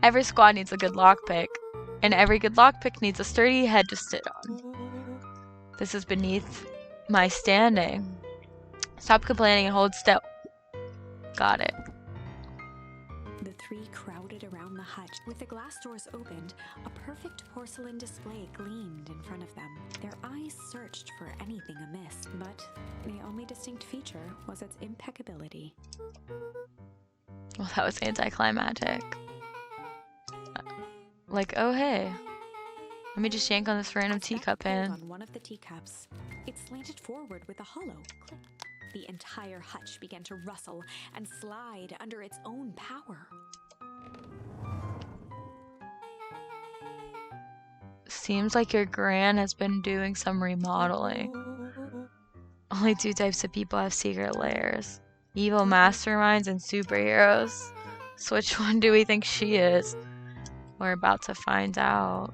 Every squad needs a good lockpick, and every good lockpick needs a sturdy head to sit on. This is beneath my standing. Stop complaining and hold still. Got it. The three crowded around the hutch. With the glass doors opened, a perfect porcelain display gleamed in front of them. Their eyes searched for anything amiss, but the only distinct feature was its impeccability. Well, that was anticlimactic. Like, oh hey, let me just yank on this random teacup pan. On one of the teacups, it slanted forward with a hollow click. The entire hutch began to rustle and slide under its own power. Seems like your gran has been doing some remodeling. Only two types of people have secret lairs. Evil masterminds and superheroes. So which one do we think she is? We're about to find out.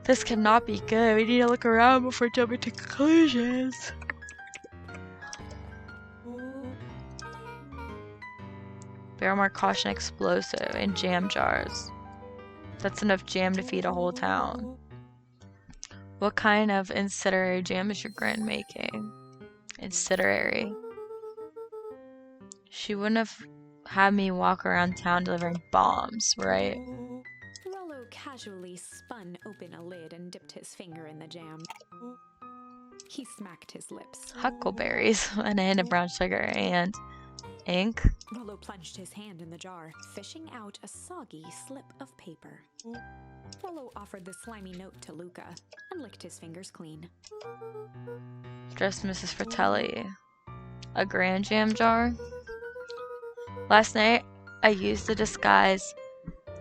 This cannot be good. We need to look around before jumping to conclusions. Bear more caution explosive and jam jars. That's enough jam to feed a whole town. What kind of incendiary jam is your grand making? Incendiary. She wouldn't have had me walk around town delivering bombs, right? Rollo casually spun open a lid and dipped his finger in the jam. He smacked his lips. Huckleberries, and a hint of brown sugar, and ink. Rollo plunged his hand in the jar, fishing out a soggy slip of paper. Rollo offered the slimy note to Luca and licked his fingers clean. Dressed Mrs. Fratelli. A grand jam jar. Last night, I used the disguise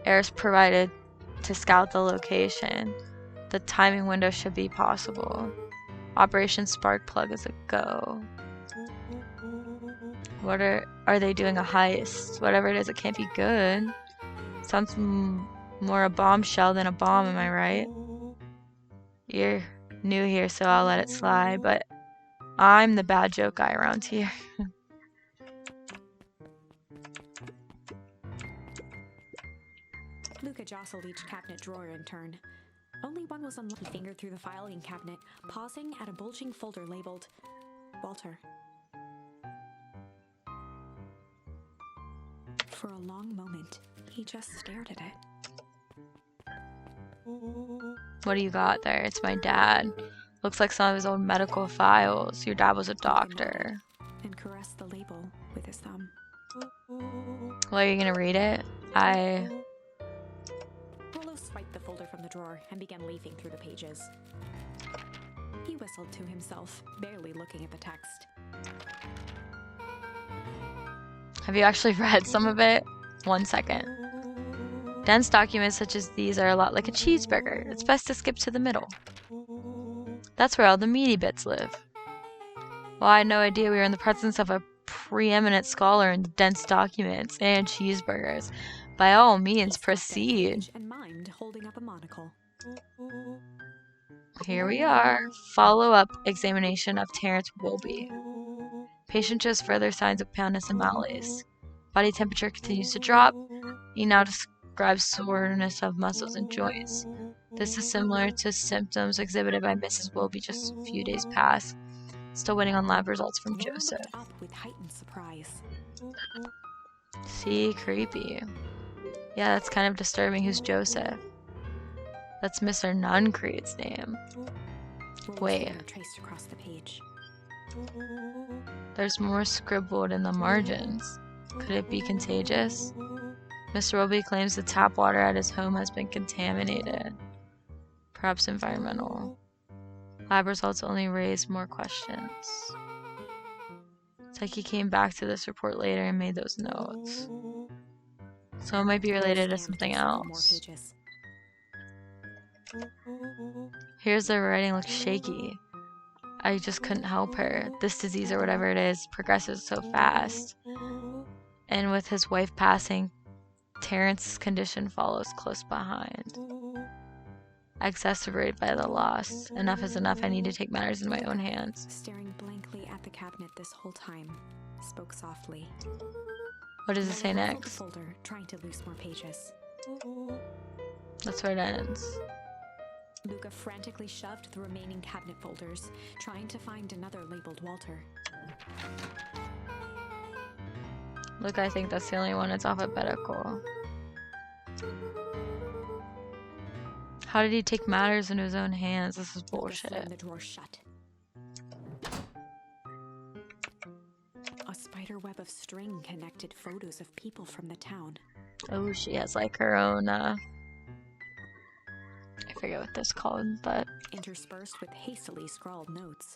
Eris provided to scout the location. The timing window should be possible. Operation Sparkplug is a go. What are they doing a heist? Whatever it is, it can't be good. Sounds more a bombshell than a bomb, am I right? You're new here, so I'll let it slide, but I'm the bad joke guy around here. Luca jostled each cabinet drawer in turn. Only one was unlocked. He fingered through the filing cabinet, pausing at a bulging folder labeled Walter. For a long moment, he just stared at it. What do you got there? It's my dad. Looks like some of his old medical files. Your dad was a doctor. And caressed the label with his thumb. Well, are you gonna read it? Rollo swiped the folder from the drawer and began leafing through the pages. He whistled to himself, barely looking at the text. Have you actually read some of it? 1 second. Dense documents such as these are a lot like a cheeseburger. It's best to skip to the middle. That's where all the meaty bits live. Well, I had no idea we were in the presence of a preeminent scholar in dense documents and cheeseburgers. By all means, proceed. And mind holding up a monocle. Here we are. Follow-up examination of Terrence Wilby. Patient shows further signs of poundness and malaise. Body temperature continues to drop. He now describes soreness of muscles and joints. This is similar to symptoms exhibited by Mrs. Wilby just a few days past. Still waiting on lab results from Joseph. Up with heightened surprise. See, creepy. Yeah, that's kind of disturbing. Who's Joseph? That's Mr. Nuncreed's name. Wait. Traced across the page. There's more scribbled in the margins. Could it be contagious? Mr. Wilby claims the tap water at his home has been contaminated. Perhaps environmental. Lab results only raise more questions. It's like he came back to this report later and made those notes. So it might be related to something else. Here's the writing looks shaky. I just couldn't help her. This disease or whatever it is progresses so fast. And with his wife passing, Terrence's condition follows close behind. Exacerbated by the loss. Enough is enough. I need to take matters in my own hands. Staring blankly at the cabinet this whole time, spoke softly. What does it say next? Folder, trying to loose more pages. That's where it ends. Luca frantically shoved the remaining cabinet folders, trying to find another labeled Walter. Look, I think that's the only one that's alphabetical. How did he take matters into his own hands? This is bullshit. The drawer shut. A spider web of string connected photos of people from the town. Oh, she has like her own, I forget what this called, but... interspersed with hastily scrawled notes.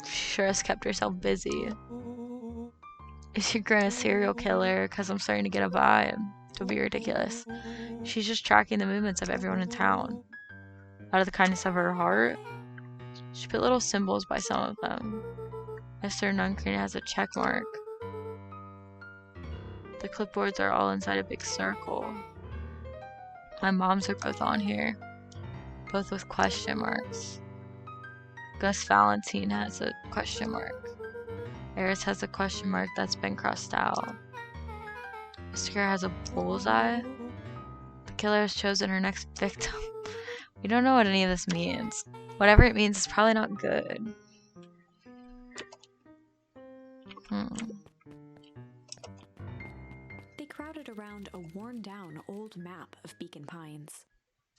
She sure has kept herself busy. Is your grandma a serial killer? Because I'm starting to get a vibe. Don't be ridiculous. She's just tracking the movements of everyone in town. Out of the kindness of her heart, she put little symbols by some of them. Mr. Nuncrane has a check mark. The clipboards are all inside a big circle. My mom's are both on here, both with question marks. Gus Valentine has a question mark. Eris has a question mark that's been crossed out. Mr. has a bullseye. The killer has chosen her next victim. We don't know what any of this means. Whatever it means is probably not good. They crowded around a worn-down old map of Beacon Pines.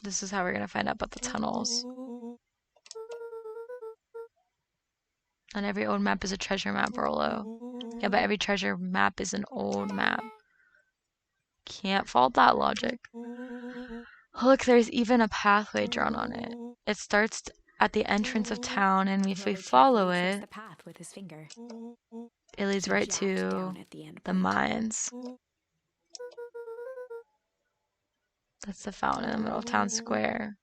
This is how we're gonna find out about the tunnels. And every old map is a treasure map, Rolo. Yeah, but every treasure map is an old map. Can't fault that logic. Look, there's even a pathway drawn on it. It starts at the entrance of town, and if we follow it, The path with his finger. it leads right to Down at the end the point. mines. That's the fountain in the middle of town square,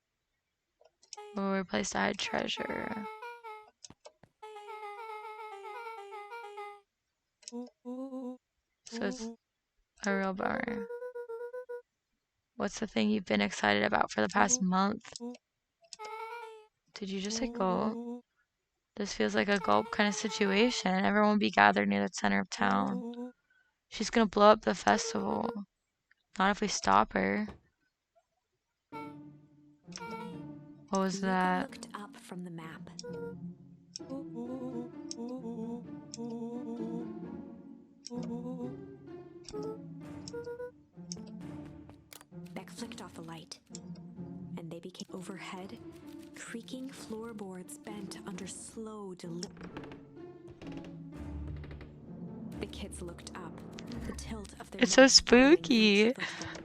where we're placed to hide treasure. So it's a real bummer. What's the thing you've been excited about for the past month? Did you just say gulp? This feels like a gulp kind of situation. Everyone will be gathered near the center of town. She's gonna blow up the festival. Not if we stop her. What was Luca that? looked up from the map. Beck flicked off the light, and they became overhead. Creaking floorboards bent under slow The kids looked up. The tilt of their It's so necks following each spooky. footstep.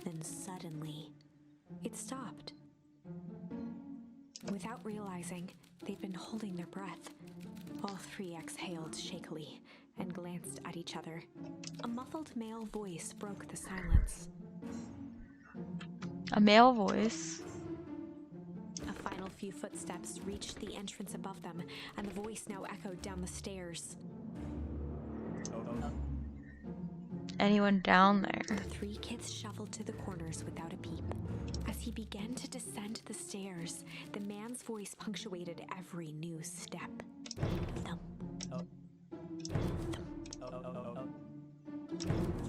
Then suddenly, it stopped. Without realizing, they'd been holding their breath. All three exhaled shakily and glanced at each other. A muffled male voice broke the silence. A male voice. A final few footsteps reached the entrance above them, and the voice now echoed down the stairs. Anyone down there? The three kids shuffled to the corners without a peep. As he began to descend the stairs, the man's voice punctuated every new step. Thump. Thump.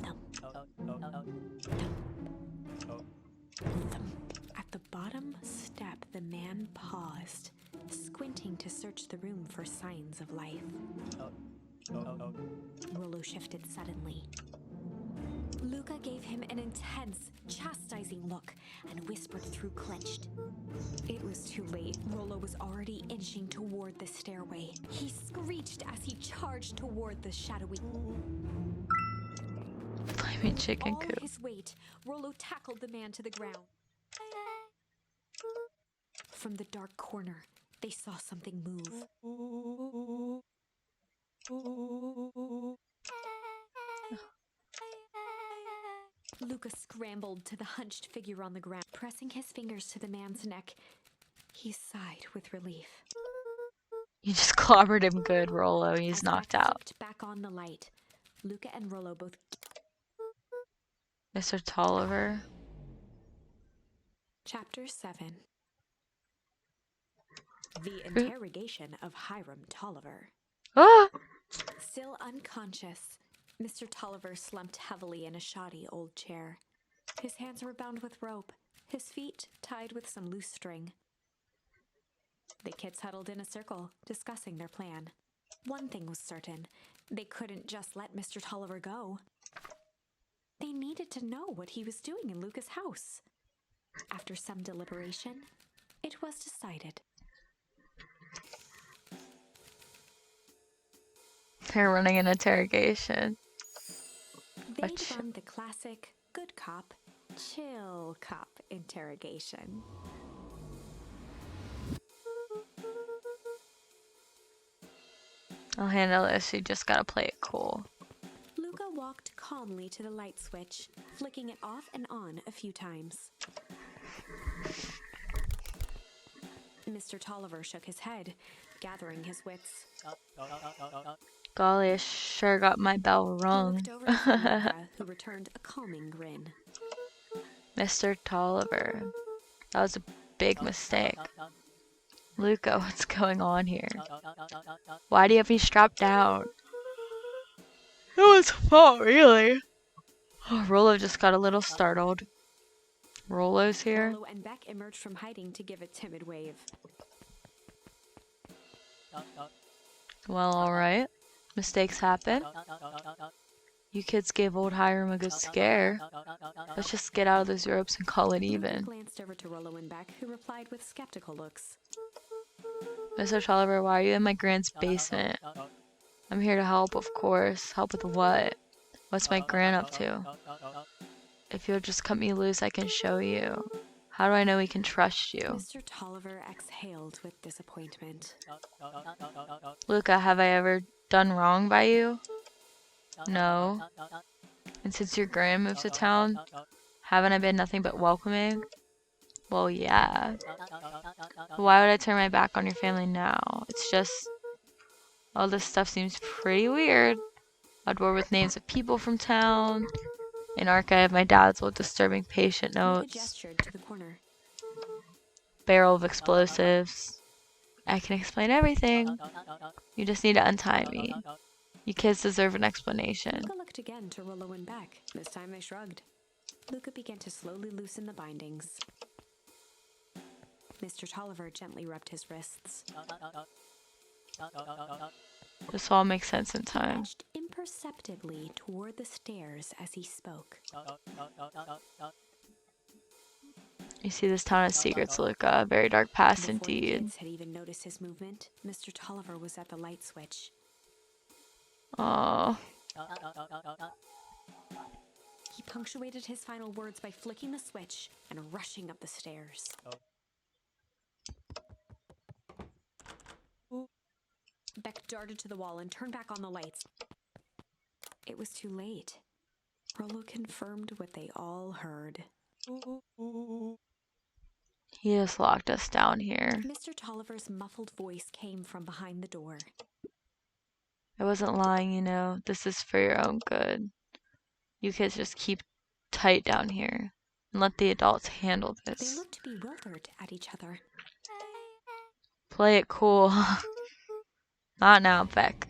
Thump. At the bottom step, the man paused, squinting to search the room for signs of life. Rollo shifted suddenly. Luca gave him an intense, chastising look and whispered through clenched. It was too late. Rollo was already inching toward the stairway. He screeched as he charged toward the shadowy. Flaming chicken All coop. his weight, Rollo tackled the man to the ground. From the dark corner, they saw something move. Luca scrambled to the hunched figure on the ground. Pressing his fingers to the man's neck, he sighed with relief. You just clobbered him good, Rolo. He's As knocked Beck out. flicked back on the light, Luca and Rollo both. Mr. Tolliver. Chapter 7. The interrogation of Hiram Tolliver. Ah! Still unconscious, Mr. Tolliver slumped heavily in a shoddy old chair. His hands were bound with rope, his feet tied with some loose string. The kids huddled in a circle, discussing their plan. One thing was certain, they couldn't just let Mr. Tolliver go. They needed to know what he was doing in Luca's house. After some deliberation, it was decided. They're running an interrogation. They'd run the classic good cop, chill cop interrogation. I'll handle this. You just gotta play it cool. Luca walked calmly to the light switch, flicking it off and on a few times. Mr. Tolliver shook his head, gathering his wits. Golly, I sure got my bell He rung. looked over to Luca, who returned a calming grin. Mr. Tolliver, that was a big mistake. Luca, what's going on here? Why do you have me strapped down? It was fault, really. Oh, Rolo just got a little startled. Rolo's here? Rolo and Beck emerged from hiding to give a timid wave. Well, alright. Mistakes happen. You kids gave old Hiram a good scare. Let's just get out of those ropes and call it Luca even. glanced over to Rolo and Beck, who replied with skeptical looks. Mr. Tolliver, why are you in my grand's basement? I'm here to help, of course. Help with what? What's my gran up to? If you'll just cut me loose, I can show you. How do I know we can trust you? Mr. Tolliver exhaled with disappointment. Luca, have I ever done wrong by you? No. And since your gran moved to town, haven't I been nothing but welcoming? Well, yeah. Why would I turn my back on your family now? It's just... all this stuff seems pretty weird. A drawer with names of people from town. An archive of my dad's old disturbing patient Luca notes. gestured to the corner. Barrel of explosives. I can explain everything. You just need to untie me. You kids deserve an explanation. Luca looked again to Rolo and Beck. This time they shrugged. Luca began to slowly loosen the bindings. Mr. Tolliver gently rubbed his wrists. This all makes sense in He time. edged imperceptibly toward the stairs as he spoke. You see, this town has secrets, Luca. A very dark past Before the indeed. kids had even noticed his movement, Mr. Tolliver was at the light switch. Oh, He punctuated his final words by flicking the switch and rushing up the stairs. Beck darted to the wall and turned back on the lights. It was too late. Rolo confirmed what they all heard. he just locked us down here. Mr. Tolliver's muffled voice came from behind the door. I wasn't lying, you know. This is for your own good. You kids just keep tight down here and let the adults handle They this. looked bewildered at each other. Play it cool. Not now, Beck.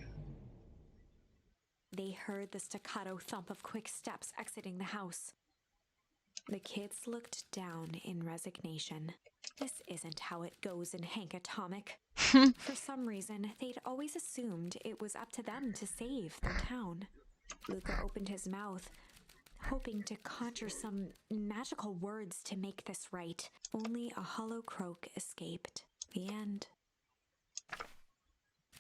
They heard the staccato thump of quick steps exiting the house. The kids looked down in resignation. This isn't how it goes in Hank Atomic. For some reason, they'd always assumed it was up to them to save their town. Luca opened his mouth, hoping to conjure some magical words to make this right. Only a hollow croak escaped. The end.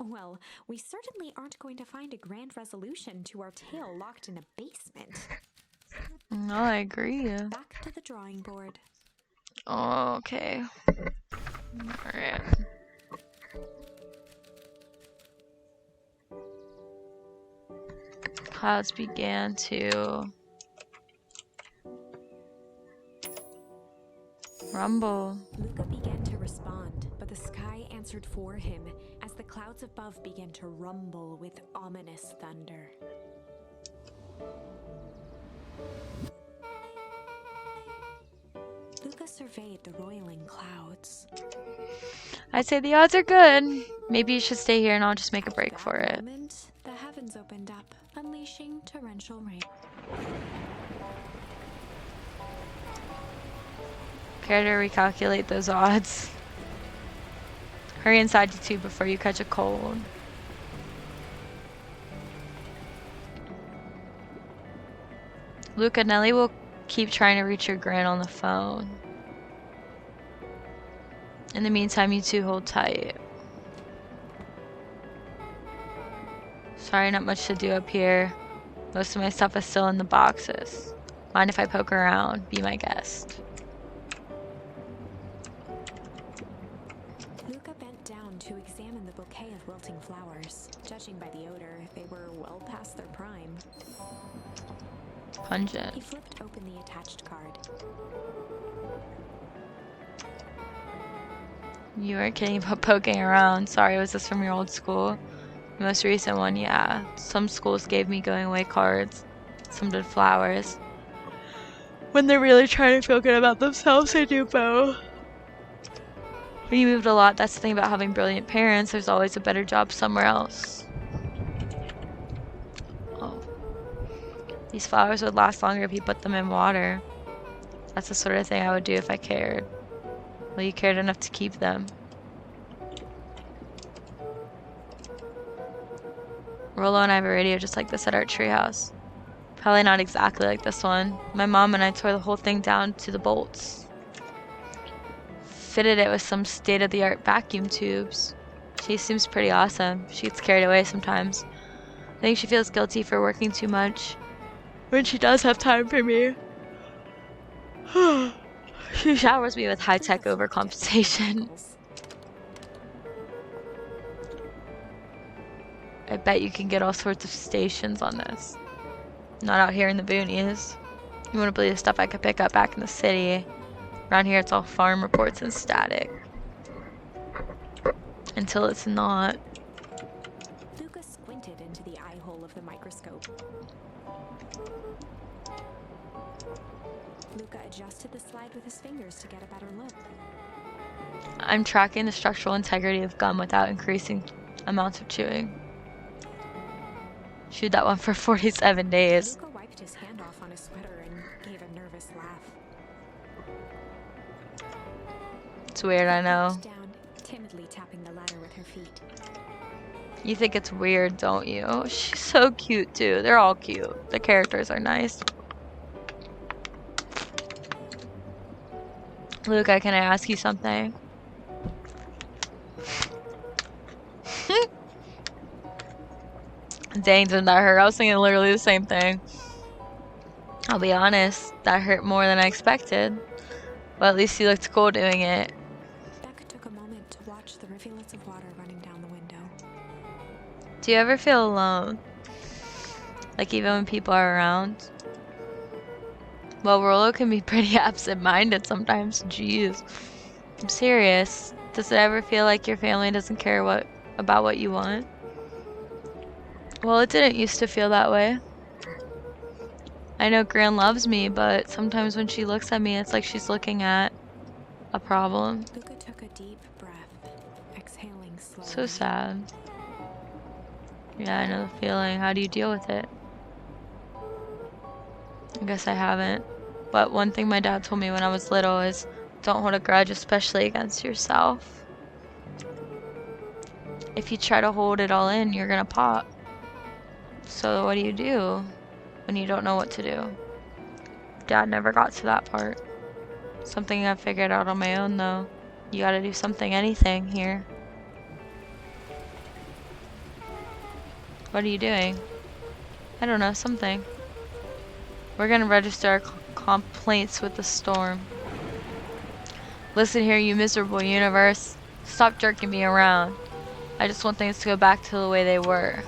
Well, we certainly aren't going to find a grand resolution to our tale locked in a basement. No, I agree. Back to the drawing board. Okay. Alright. Clouds began to rumble. Luca began to respond, but the sky answered for him as the clouds above began to rumble with ominous thunder. Luca surveyed the roiling clouds. I'd say the odds are good. Maybe you should stay here and I'll just make a break At for that it. moment, the heavens opened up, unleashing torrential rain. Care to recalculate those odds? Hurry inside, you two, before you catch a cold. Luca, Nelly will keep trying to reach your gran on the phone. In the meantime, you two hold tight. Sorry, not much to do up here. Most of my stuff is still in the boxes. Mind if I poke around? Be my guest. Luca bent down to examine the bouquet of wilting flowers. Judging by the odor, they were well past their prime. Pungent. He flipped open the attached card. You weren't kidding about poking around. Sorry, was this from your old school? The most recent one, yeah. Some schools gave me going away cards. Some did flowers. When they're really trying to feel good about themselves, they do both. When you moved a lot, that's the thing about having brilliant parents. There's always a better job somewhere else. Oh. These flowers would last longer if you put them in water. That's the sort of thing I would do if I cared. Well, you cared enough to keep them. Rollo and I have a radio just like this at our treehouse. Probably not exactly like this one. My mom and I tore the whole thing down to the bolts. Fitted it with some state-of-the-art vacuum tubes. She seems pretty awesome. She gets carried away sometimes. I think she feels guilty for working too much when she does have time for me. She showers me with high-tech overcompensation. I bet you can get all sorts of stations on this. Not out here in the boonies. You wouldn't believe the stuff I could pick up back in the city. Around here it's all farm reports and static. Until it's not. Luca squinted into the eye hole of the microscope. Luca adjusted the slide with his fingers to get a better look. I'm tracking the structural integrity of gum without increasing amounts of chewing. Chewed that one for 47 days. Luca wiped his hand off on his sweater and gave a nervous laugh. It's weird, I know. Down, timidly tapping the ladder with her feet. You think it's weird, don't you? She's so cute too. They're all cute. The characters are nice. Luca, can I ask you something? Dang, didn't that hurt? I was thinking literally the same thing. I'll be honest, that hurt more than I expected. But at least you looked cool doing it. Becca took a moment to watch the rivulets of water running down the window. Do you ever feel alone? Like even when people are around? Well, Rollo can be pretty absent-minded sometimes. Jeez. I'm serious. Does it ever feel like your family doesn't care about what you want? Well, it didn't used to feel that way. I know Gran loves me, but sometimes when she looks at me, it's like she's looking at a problem. Luca took a deep breath, exhaling slowly. So sad. Yeah, I know the feeling. How do you deal with it? I guess I haven't. But one thing my dad told me when I was little is don't hold a grudge, especially against yourself. If you try to hold it all in, you're gonna pop. So what do you do when you don't know what to do? Dad never got to that part. Something I figured out on my own though. You gotta do something, anything here. What are you doing? I don't know, something. We're gonna register our complaints with the storm. Listen here, you miserable universe. Stop jerking me around. I just want things to go back to the way they were.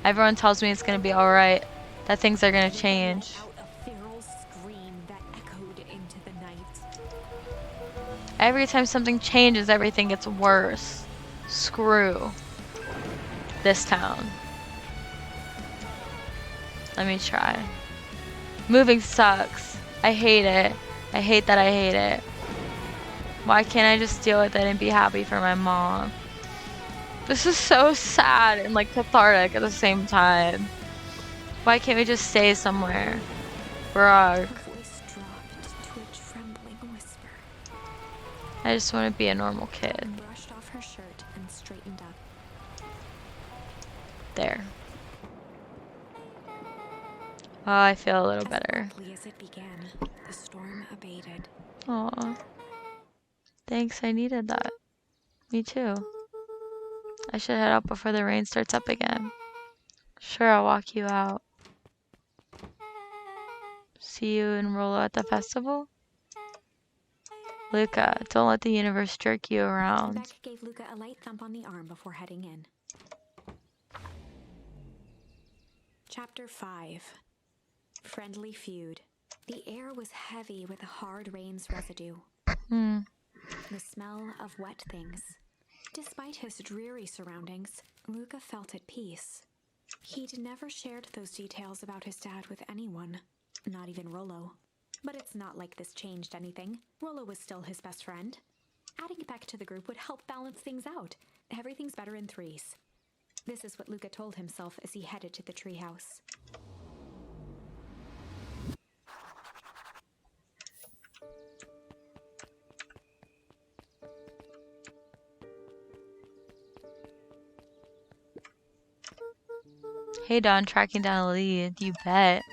Everyone tells me it's gonna be alright, that things are gonna change. Out a feral scream that echoed into the night. Every time something changes, everything gets worse. Screw this town. Let me try. Moving sucks. I hate it. I hate that I hate it. Why can't I just deal with it and be happy for my mom? This is so sad and like cathartic at the same time. Why can't we just stay somewhere? Brog. Her voice dropped to a trembling whisper. I just want to be a normal kid. Brushed off her shirt and straightened up. There. Oh, I feel a little better. Abruptly as it began, the storm abated. Aw. Thanks, I needed that. Me too. I should head out before the rain starts up again. Sure, I'll walk you out. See you and Rollo at the festival? Luca, don't let the universe jerk you around. Beck gave Luca a light thump on the arm before heading in. Chapter 5. Friendly Feud. The air was heavy with a hard rain's residue. The smell of wet things. Despite his dreary surroundings, Luca felt at peace. He'd never shared those details about his dad with anyone, not even Rollo. But it's not like this changed anything. Rollo was still his best friend. Adding Beck to the group would help balance things out. Everything's better in threes. This is what Luca told himself as he headed to the treehouse. Hey Don, tracking down a lead. You bet.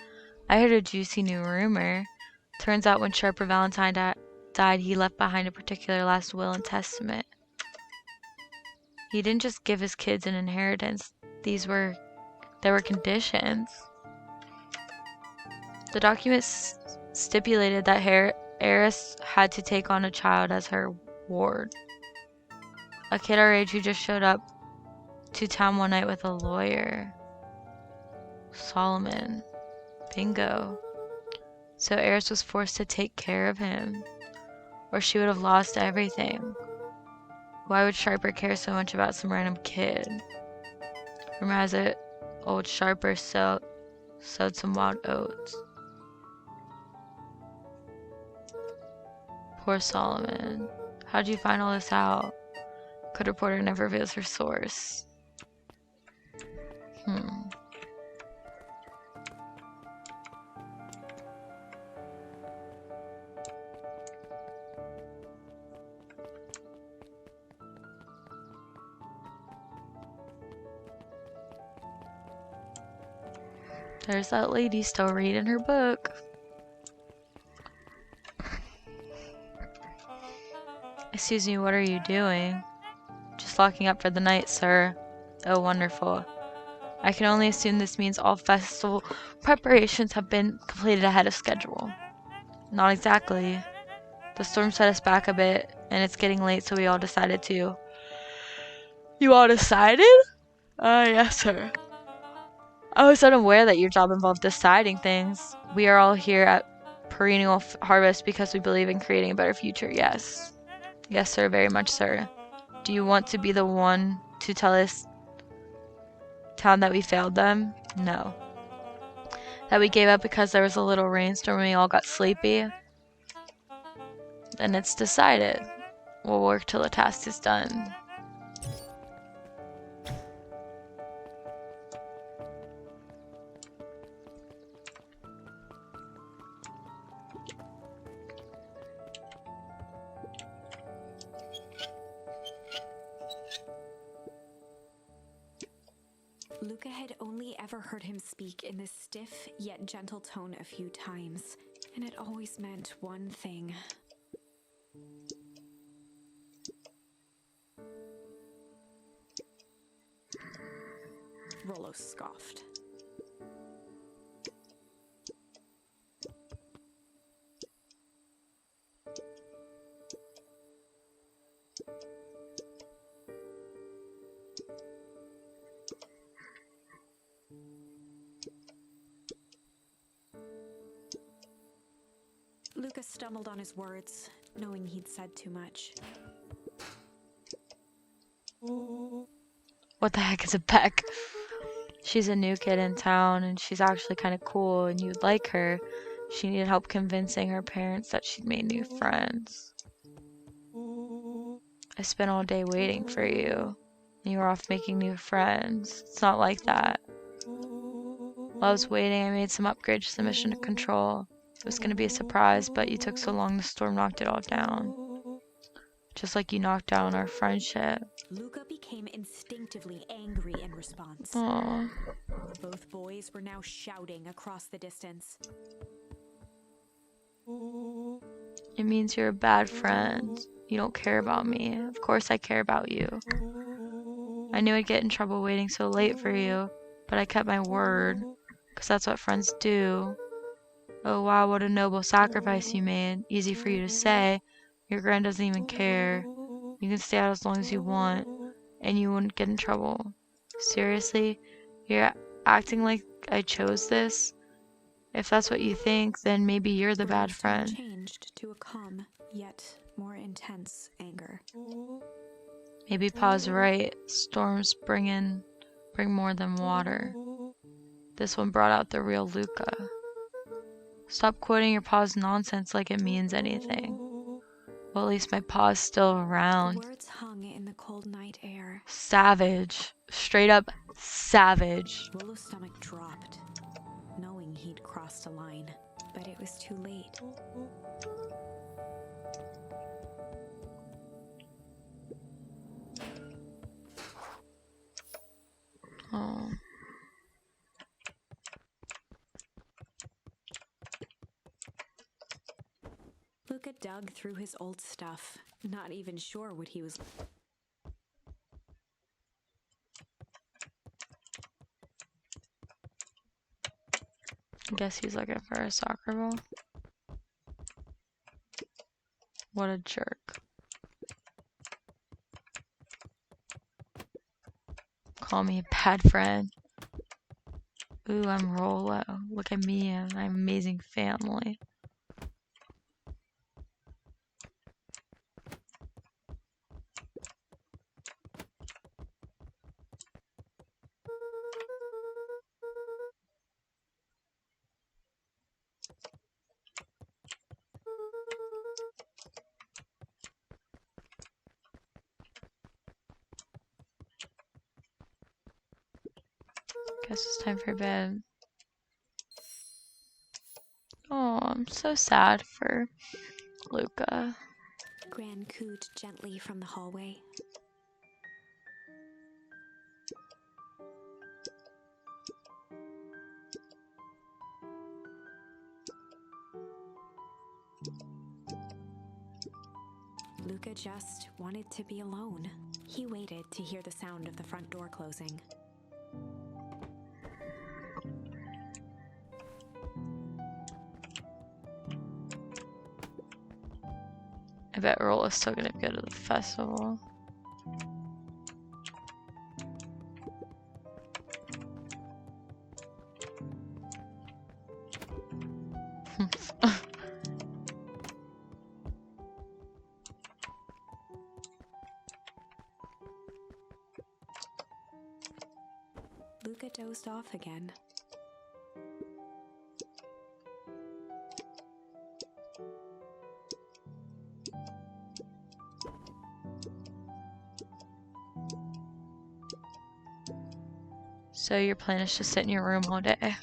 I heard a juicy new rumor. Turns out when Sharper Valentine died, he left behind a particular last will and testament. He didn't just give his kids an inheritance. There were conditions. The documents stipulated that Eris had to take on a child as her ward. A kid our age who just showed up to town one night with a lawyer. Solomon. Bingo. So Eris was forced to take care of him, or she would have lost everything. Why would Sharper care so much about some random kid? Rumor has it, old Sharper sowed some wild oats. Poor Solomon. How'd you find all this out? Could reporter never reveals her source. There's that lady still reading her book. Excuse me, what are you doing? Just locking up for the night, sir. Oh, wonderful. I can only assume this means all festival preparations have been completed ahead of schedule. Not exactly. The storm set us back a bit, and it's getting late, so we all decided to... You all decided? Yes, sir. I was unaware that your job involved deciding things. We are all here at Perennial Harvest because we believe in creating a better future, yes. Yes, sir, very much, sir. Do you want to be the one to tell this town that we failed them? No. That we gave up because there was a little rainstorm and we all got sleepy? Then it's decided. We'll work till the task is done. Luca had only ever heard him speak in this stiff yet gentle tone a few times, and it always meant one thing. Rollo scoffed. Luca stumbled on his words, knowing he'd said too much. What the heck is a Beck? She's a new kid in town, and she's actually kind of cool, and you'd like her. She needed help convincing her parents that she'd made new friends. I spent all day waiting for you, and you were off making new friends. It's not like that. While I was waiting, I made some upgrades to the mission control. It was going to be a surprise, but you took so long the storm knocked it all down. Just like you knocked down our friendship. Luca became instinctively angry in response. Aww. Both boys were now shouting across the distance. It means you're a bad friend. You don't care about me. Of course I care about you. I knew I'd get in trouble waiting so late for you, but I kept my word, 'cause that's what friends do. Oh wow, what a noble sacrifice you made. Easy for you to say. Your grand doesn't even care. You can stay out as long as you want, and you wouldn't get in trouble. Seriously? You're acting like I chose this. If that's what you think, then maybe you're the bad Rolo's tone friend. changed to a calm, yet more intense anger. Maybe Pa's right. Storms bring more than water. This one brought out the real Luca. Stop quoting your Pa's nonsense like it means anything. Well, at least my Pa's still The around. words hung in the cold night air. Savage. Straight up savage. Rolo's stomach dropped, knowing he'd crossed a line. But it was too late. Oh. Luca dug through his old stuff, not even sure what he was. I guess he's looking for a soccer ball. What a jerk. Call me a bad friend. Ooh, I'm Rolo. Look at me and my amazing family. Guess it's time for bed. Oh, I'm so sad for Luca. Gran cooed gently from the hallway. Luca just wanted to be alone. He waited to hear the sound of the front door closing. I bet Rolo's still gonna go to the festival. Luca dozed off again. So your plan is to sit in your room all day?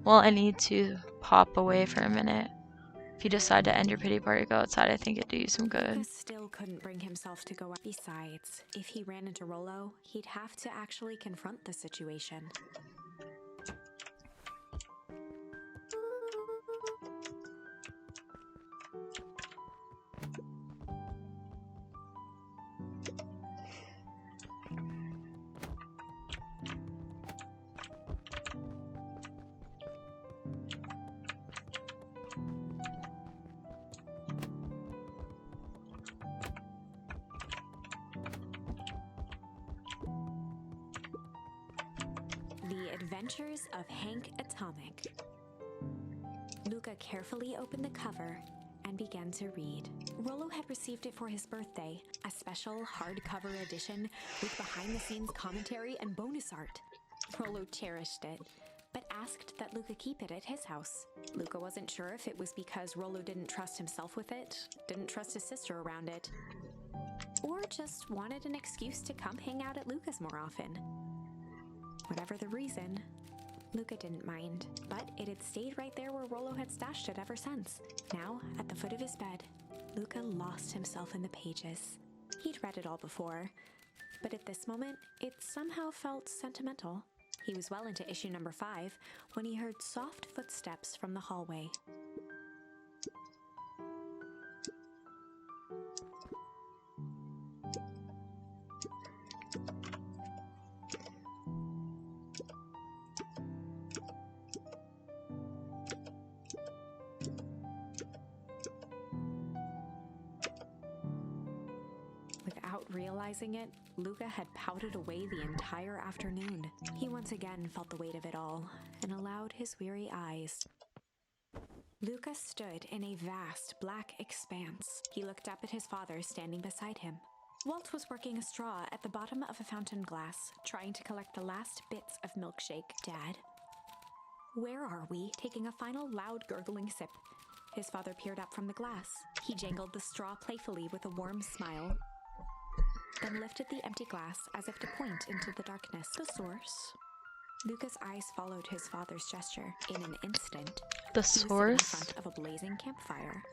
Well, I need to pop away for a minute. If you decide to end your pity party, go outside. I think it'd do you some good. Luca still couldn't bring himself to go out. Besides, if he ran into Rolo, he'd have to actually confront the situation. The Adventures of Hank Atomic. Luca carefully opened the cover and began to read. Rolo had received it for his birthday, a special hardcover edition with behind-the-scenes commentary and bonus art. Rolo cherished it, but asked that Luca keep it at his house. Luca wasn't sure if it was because Rolo didn't trust himself with it, didn't trust his sister around it, or just wanted an excuse to come hang out at Luca's more often. Whatever the reason, Luca didn't mind, but it had stayed right there where Rolo had stashed it ever since. Now, at the foot of his bed, Luca lost himself in the pages. He'd read it all before, but at this moment, it somehow felt sentimental. He was well into issue number 5 when he heard soft footsteps from the hallway. Without realizing it, Luca had pouted away the entire afternoon. He once again felt the weight of it all and allowed his weary eyes. Luca stood in a vast black expanse. He looked up at his father standing beside him. Walt was working a straw at the bottom of a fountain glass, trying to collect the last bits of milkshake. Dad? Where are we? Taking a final loud gurgling sip. His father peered up from the glass. He jangled the straw playfully with a warm smile, then lifted the empty glass as if to point into the darkness. The source? Luca's eyes followed his father's gesture. In an instant, The he was sitting in source? front of a blazing campfire.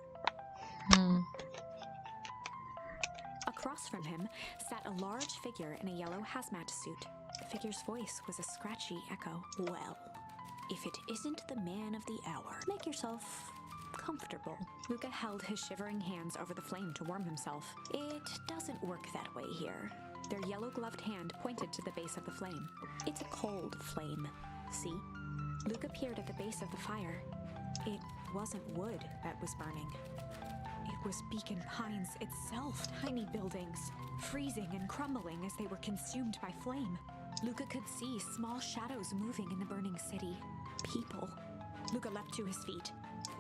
Across from him sat a large figure in a yellow hazmat suit. The figure's voice was a scratchy echo. Well, if it isn't the man of the hour, make yourself comfortable. Luca held his shivering hands over the flame to warm himself. It doesn't work that way here. Their yellow-gloved hand pointed to the base of the flame. It's a cold flame. See? Luca peered at the base of the fire. It wasn't wood that was burning. It was Beacon Pines itself. Tiny buildings, freezing and crumbling as they were consumed by flame. Luca could see small shadows moving in the burning city. People. Luca leapt to his feet.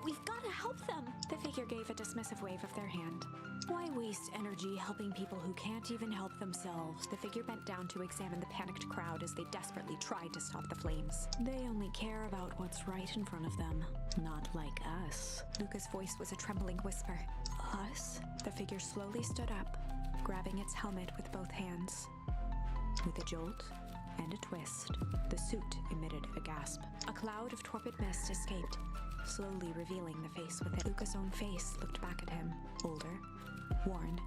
We've got to help them! The figure gave a dismissive wave of their hand. Why waste energy helping people who can't even help themselves? The figure bent down to examine the panicked crowd as they desperately tried to stop the flames. They only care about what's right in front of them. Not like us. Luca's voice was a trembling whisper. Us? The figure slowly stood up, grabbing its helmet with both hands. With a jolt and a twist, the suit emitted a gasp. A cloud of torpid mist escaped, slowly revealing the face within. Luca's own face looked back at him, older, worn,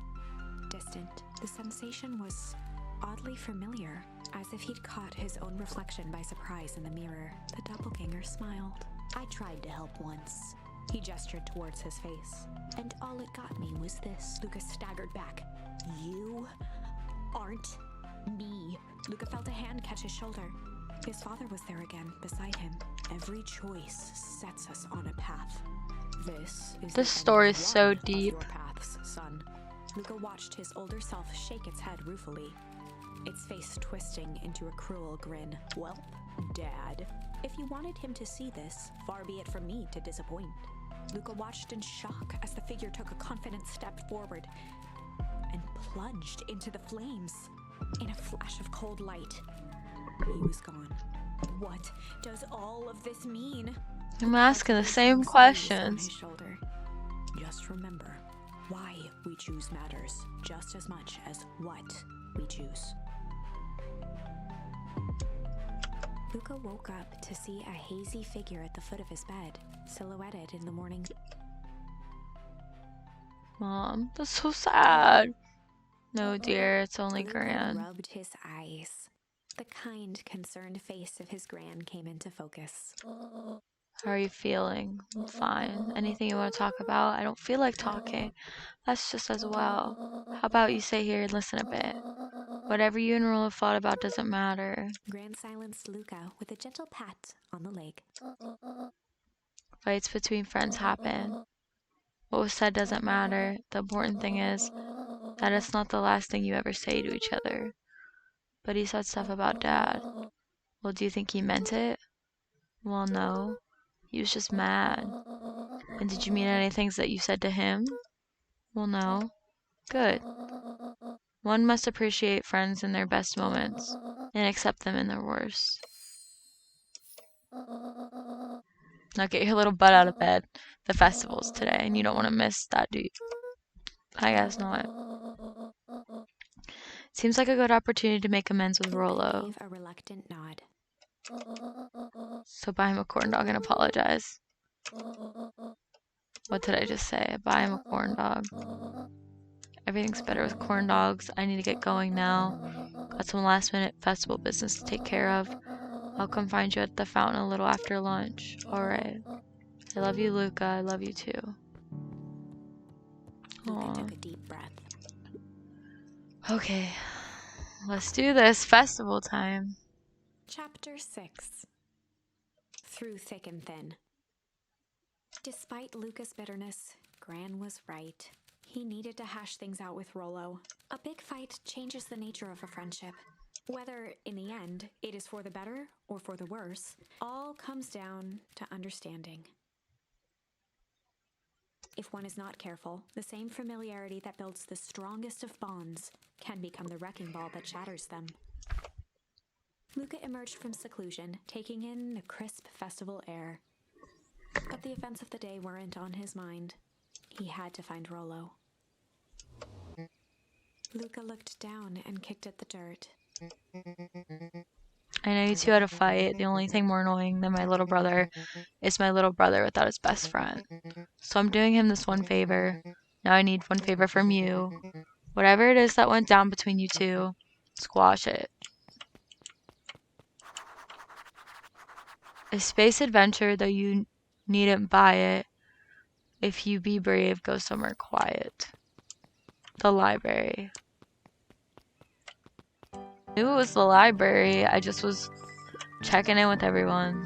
distant. The sensation was oddly familiar, as if he'd caught his own reflection by surprise in the mirror. The doppelganger smiled. I tried to help once. He gestured towards his face. And all it got me was this. Luca staggered back. You aren't me. Luca felt a hand catch his shoulder. His father was there again, beside him. Every choice sets us on a path. This story is so deep. Your paths, son. Luca watched his older self shake its head ruefully, its face twisting into a cruel grin. Well, Dad, if you wanted him to see this, far be it from me to disappoint. Luca watched in shock as the figure took a confident step forward and plunged into the flames. In a flash of cold light, he was gone. What does all of this mean? I'm asking the same questions. On his shoulder. Just remember, why we choose matters just as much as what we choose. Luca woke up to see a hazy figure at the foot of his bed, silhouetted in the morning. Mom, that's so sad. No, dear, it's only Luca Gran. rubbed his eyes. The kind, concerned face of his Gran came into focus. How are you feeling? I'm fine. Anything you want to talk about? I don't feel like talking. That's just as well. How about you stay here and listen a bit? Whatever you and Rolla thought about doesn't matter. Gran silenced Luca with a gentle pat on the leg. Fights between friends happen. What was said doesn't matter. The important thing is that it's not the last thing you ever say to each other. But he said stuff about Dad. Well, do you think he meant it? Well, no. He was just mad. And did you mean any things that you said to him? Well, no. Good. One must appreciate friends in their best moments and accept them in their worst. Now get your little butt out of bed. The festival's today, and you don't want to miss that, do you? I guess not. Seems like a good opportunity to make amends with Luca Rollo. gave a reluctant nod. So buy him a corn dog and apologize. What did I just say? Buy him a corn dog. Everything's better with corn dogs. I need to get going now. Got some last minute festival business to take care of. I'll come find you at the fountain a little after lunch. Alright. I love you, Luca. I love you too. Luca Aww. took a deep breath. Okay. Let's do this. Festival time. Chapter 6. Through thick and thin. Despite Luca's bitterness, Gran was right. He needed to hash things out with Rollo. A big fight changes the nature of a friendship. Whether, in the end, it is for the better or for the worse, all comes down to understanding. If one is not careful, the same familiarity that builds the strongest of bonds can become the wrecking ball that shatters them. Luca emerged from seclusion, taking in the crisp festival air. But the events of the day weren't on his mind. He had to find Rollo. Luca looked down and kicked at the dirt. I know you two had a fight. The only thing more annoying than my little brother is my little brother without his best friend. So I'm doing him this one favor. Now I need one favor from you. Whatever it is that went down between you two, squash it. A space adventure, though you needn't buy it. If you be brave, go somewhere quiet. The library. I knew it was the library. I just was checking in with everyone.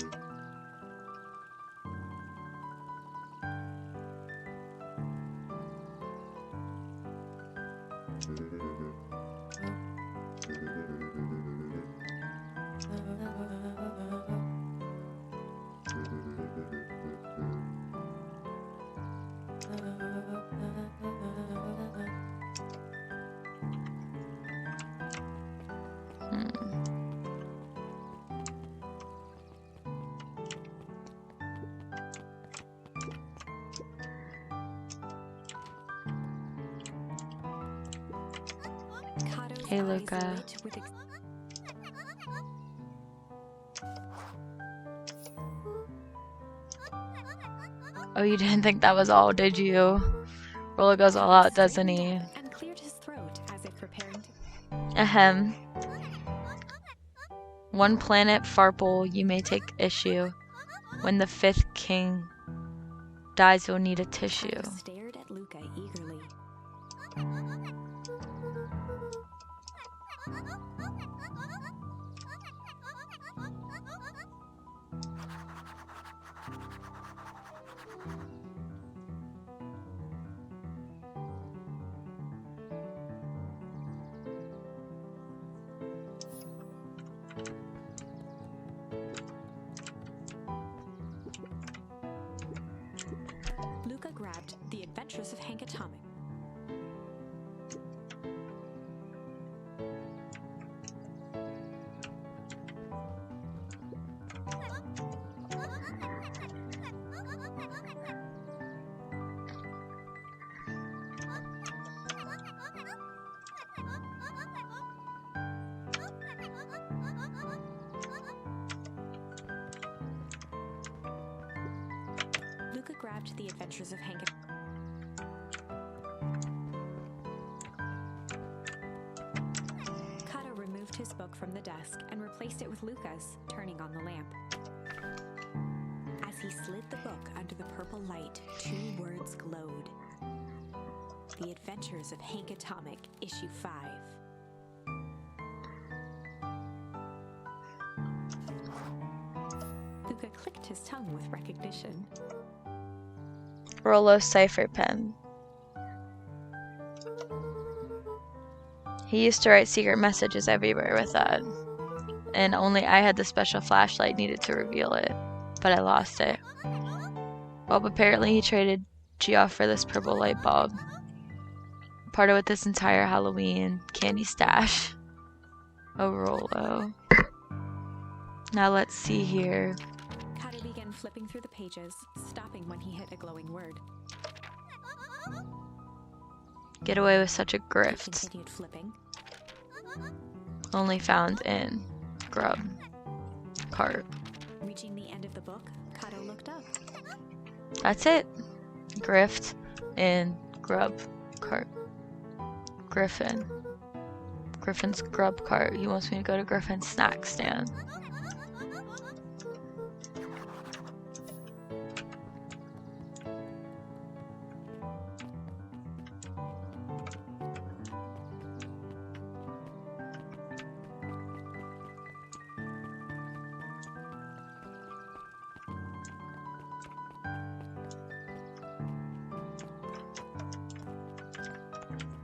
Hey, Luca. Oh, you didn't think that was all, did you? Rollo goes all out, doesn't he? And cleared his throat as if preparing to... Ahem. One planet, Farple, you may take issue. When the fifth king dies, you'll need a tissue. Kato stared at Luca eagerly. Luca grabbed The Adventures of Hank Atomic. Luca grabbed The Adventures of Hank. Kato removed his book from the desk and replaced it with Luca's, turning on the lamp. As he slid the book under the purple light, two words glowed. The Adventures of Hank Atomic, Issue 5. Luca clicked his tongue with recognition. Rollo's cipher pen. He used to write secret messages everywhere with that, and only I had the special flashlight needed to reveal it, but I lost it. Well, apparently he traded Geoff for this purple light bulb. Parted with this entire Halloween candy stash. Oh, Rollo. Now let's see here. Kato began flipping through the pages, stopping when he hit a glowing word. Get away with such a He grift. continued flipping. Only found in grub cart. Reaching the end of the book, Kato looked up. That's it. Grift in grub cart. Griffin. Griffin's grub cart. He wants me to go to Griffin's snack stand.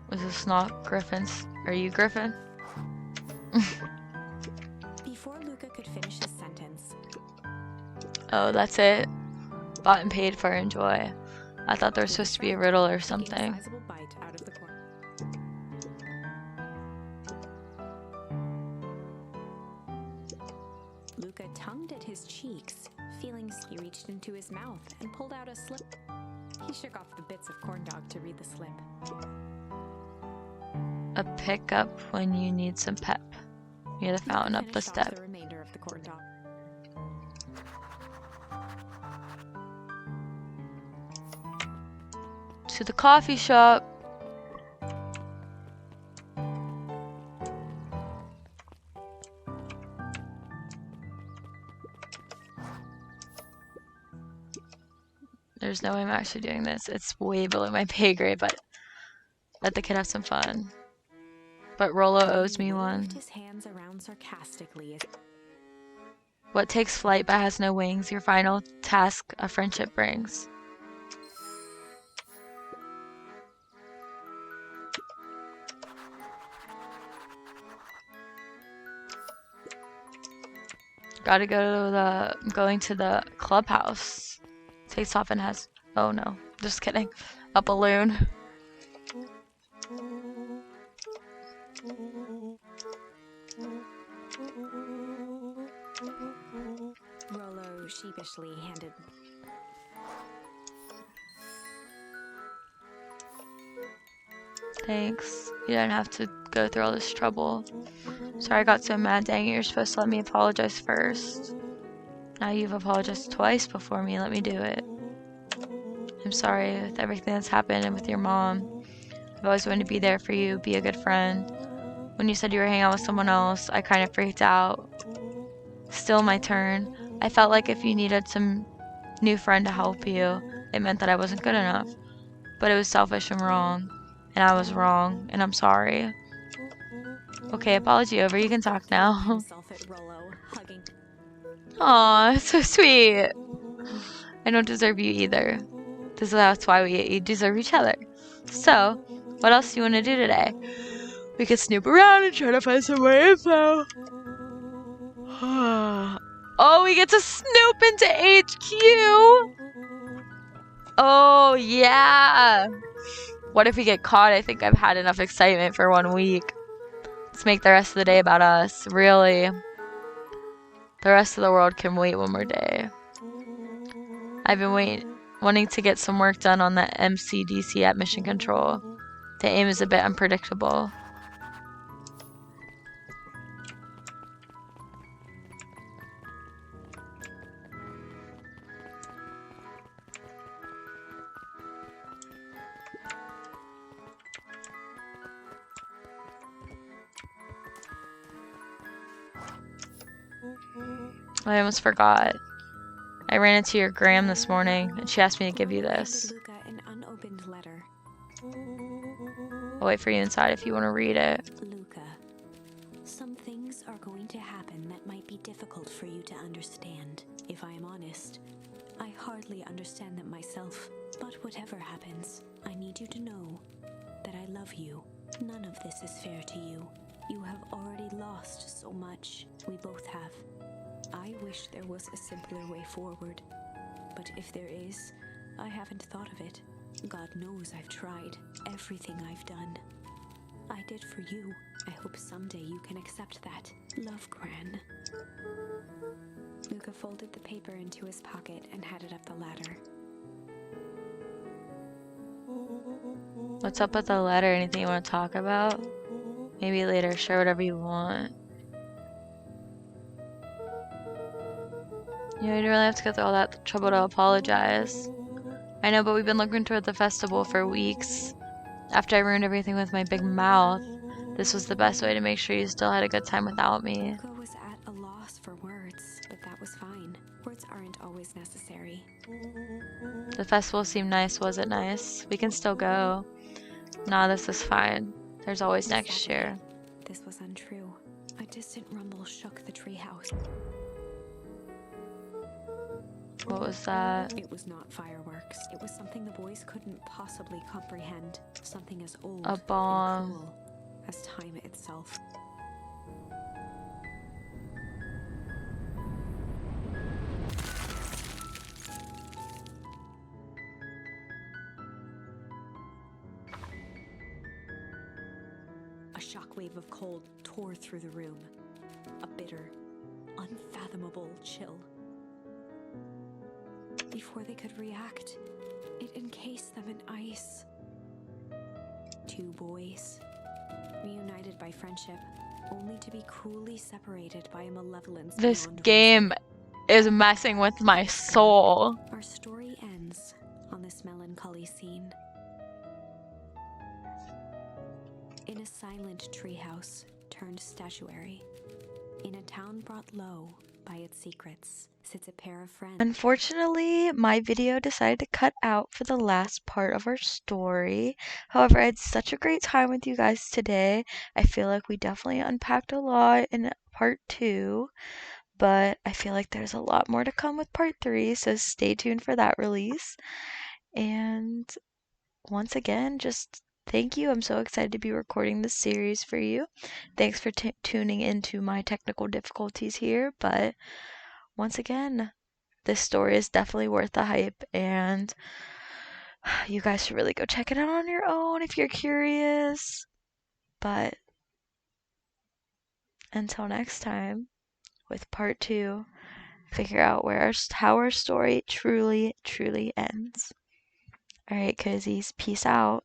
Was this not Griffin's? Are you Griffin? Before Luca could finish his sentence, Oh, that's it. Bought and paid for, enjoy. I thought there was supposed to be a riddle or taking a something. sizable bite out of the corn. Luca tongued at his cheeks, feeling he reached into his mouth and pulled out a slip. He shook off the bits of corn dog to read the slip. A pickup when you need some pep. Near the fountain up the Finished off step. the remainder of the corn dog. To the coffee shop. There's no way I'm actually doing this. It's way below my pay grade, but let the kid have some fun. But Rolo owes me He one. waved his hands around sarcastically as What takes flight but has no wings? Your final task a friendship brings. Gotta go to the, going to the clubhouse. Takes off and has, oh no, just kidding. A balloon. Rolo sheepishly handed Thanks. You don't have to go through all this trouble. Sorry I got so mad. Dang it, you're supposed to let me apologize first. Now you've apologized twice before me. Let me do it. I'm sorry with everything that's happened and with your mom. I've always wanted to be there for you, be a good friend. When you said you were hanging out with someone else, I kind of freaked out. Still my turn. I felt like if you needed some new friend to help you, it meant that I wasn't good enough. But it was selfish and wrong. And I was wrong, and I'm sorry. Okay, apology over. You can talk now. himself at Rolo, hugging. Aw, so sweet. I don't deserve you either. That's why we deserve each other. So, what else do you want to do today? We could snoop around and try to find some more info. Oh, we get to snoop into HQ. Oh, yeah. What if we get caught? I think I've had enough excitement for 1 week. Let's make the rest of the day about us. Really. The rest of the world can wait one more day. I've been wanting to get some work done on the MCDC at Mission Control. The aim is a bit unpredictable. I almost forgot. I ran into your Gram this morning, and she asked me to give you this. Luca an unopened letter. I'll wait for you inside if you want to read it. Luca, some things are going to happen that might be difficult for you to understand. If I am honest, I hardly understand them myself. But whatever happens, I need you to know that I love you. None of this is fair to you. You have already lost so much. We both have. I wish there was a simpler way forward. But if there is, I haven't thought of it. God knows I've tried everything I've done. I did for you. I hope someday you can accept that. Love, Gran. Luca folded the paper into his pocket and headed up the ladder. What's up with the letter? Anything you want to talk about? Maybe later. Share whatever you want. You didn't really have to go through all that trouble to apologize. I know, but we've been looking toward the festival for weeks. After I ruined everything with my big mouth, this was the best way to make sure you still had a good time without me. Luca was at a loss for words, but that was fine. Words aren't always necessary. The festival seemed nice. Was it nice? We can still go. Nah, this is fine. There's always next year. This was untrue. A distant rumble shook the treehouse. What What was that? It was not fireworks. It was something the boys couldn't possibly comprehend. Something as old A and bomb. cruel as time itself. A shockwave of cold tore through the room. A bitter, unfathomable chill. Before they could react, it encased them in ice. Two boys, reunited by friendship, only to be cruelly separated by a malevolence This beyond game is messing with my soul. reason. Our story ends on this melancholy scene. In a silent treehouse turned statuary, in a town brought low by its secrets, sits a pair of friends. Unfortunately, my video decided to cut out for the last part of our story. However, I had such a great time with you guys today. I feel like we definitely unpacked a lot in part 2, but I feel like there's a lot more to come with part 3, so stay tuned for that release. And once again, just thank you. I'm so excited to be recording this series for you. Thanks for tuning into my technical difficulties here, but once again, this story is definitely worth the hype, and you guys should really go check it out on your own if you're curious. But until next time, with part 2, figure out how our story truly ends. Alright, cozies, peace out.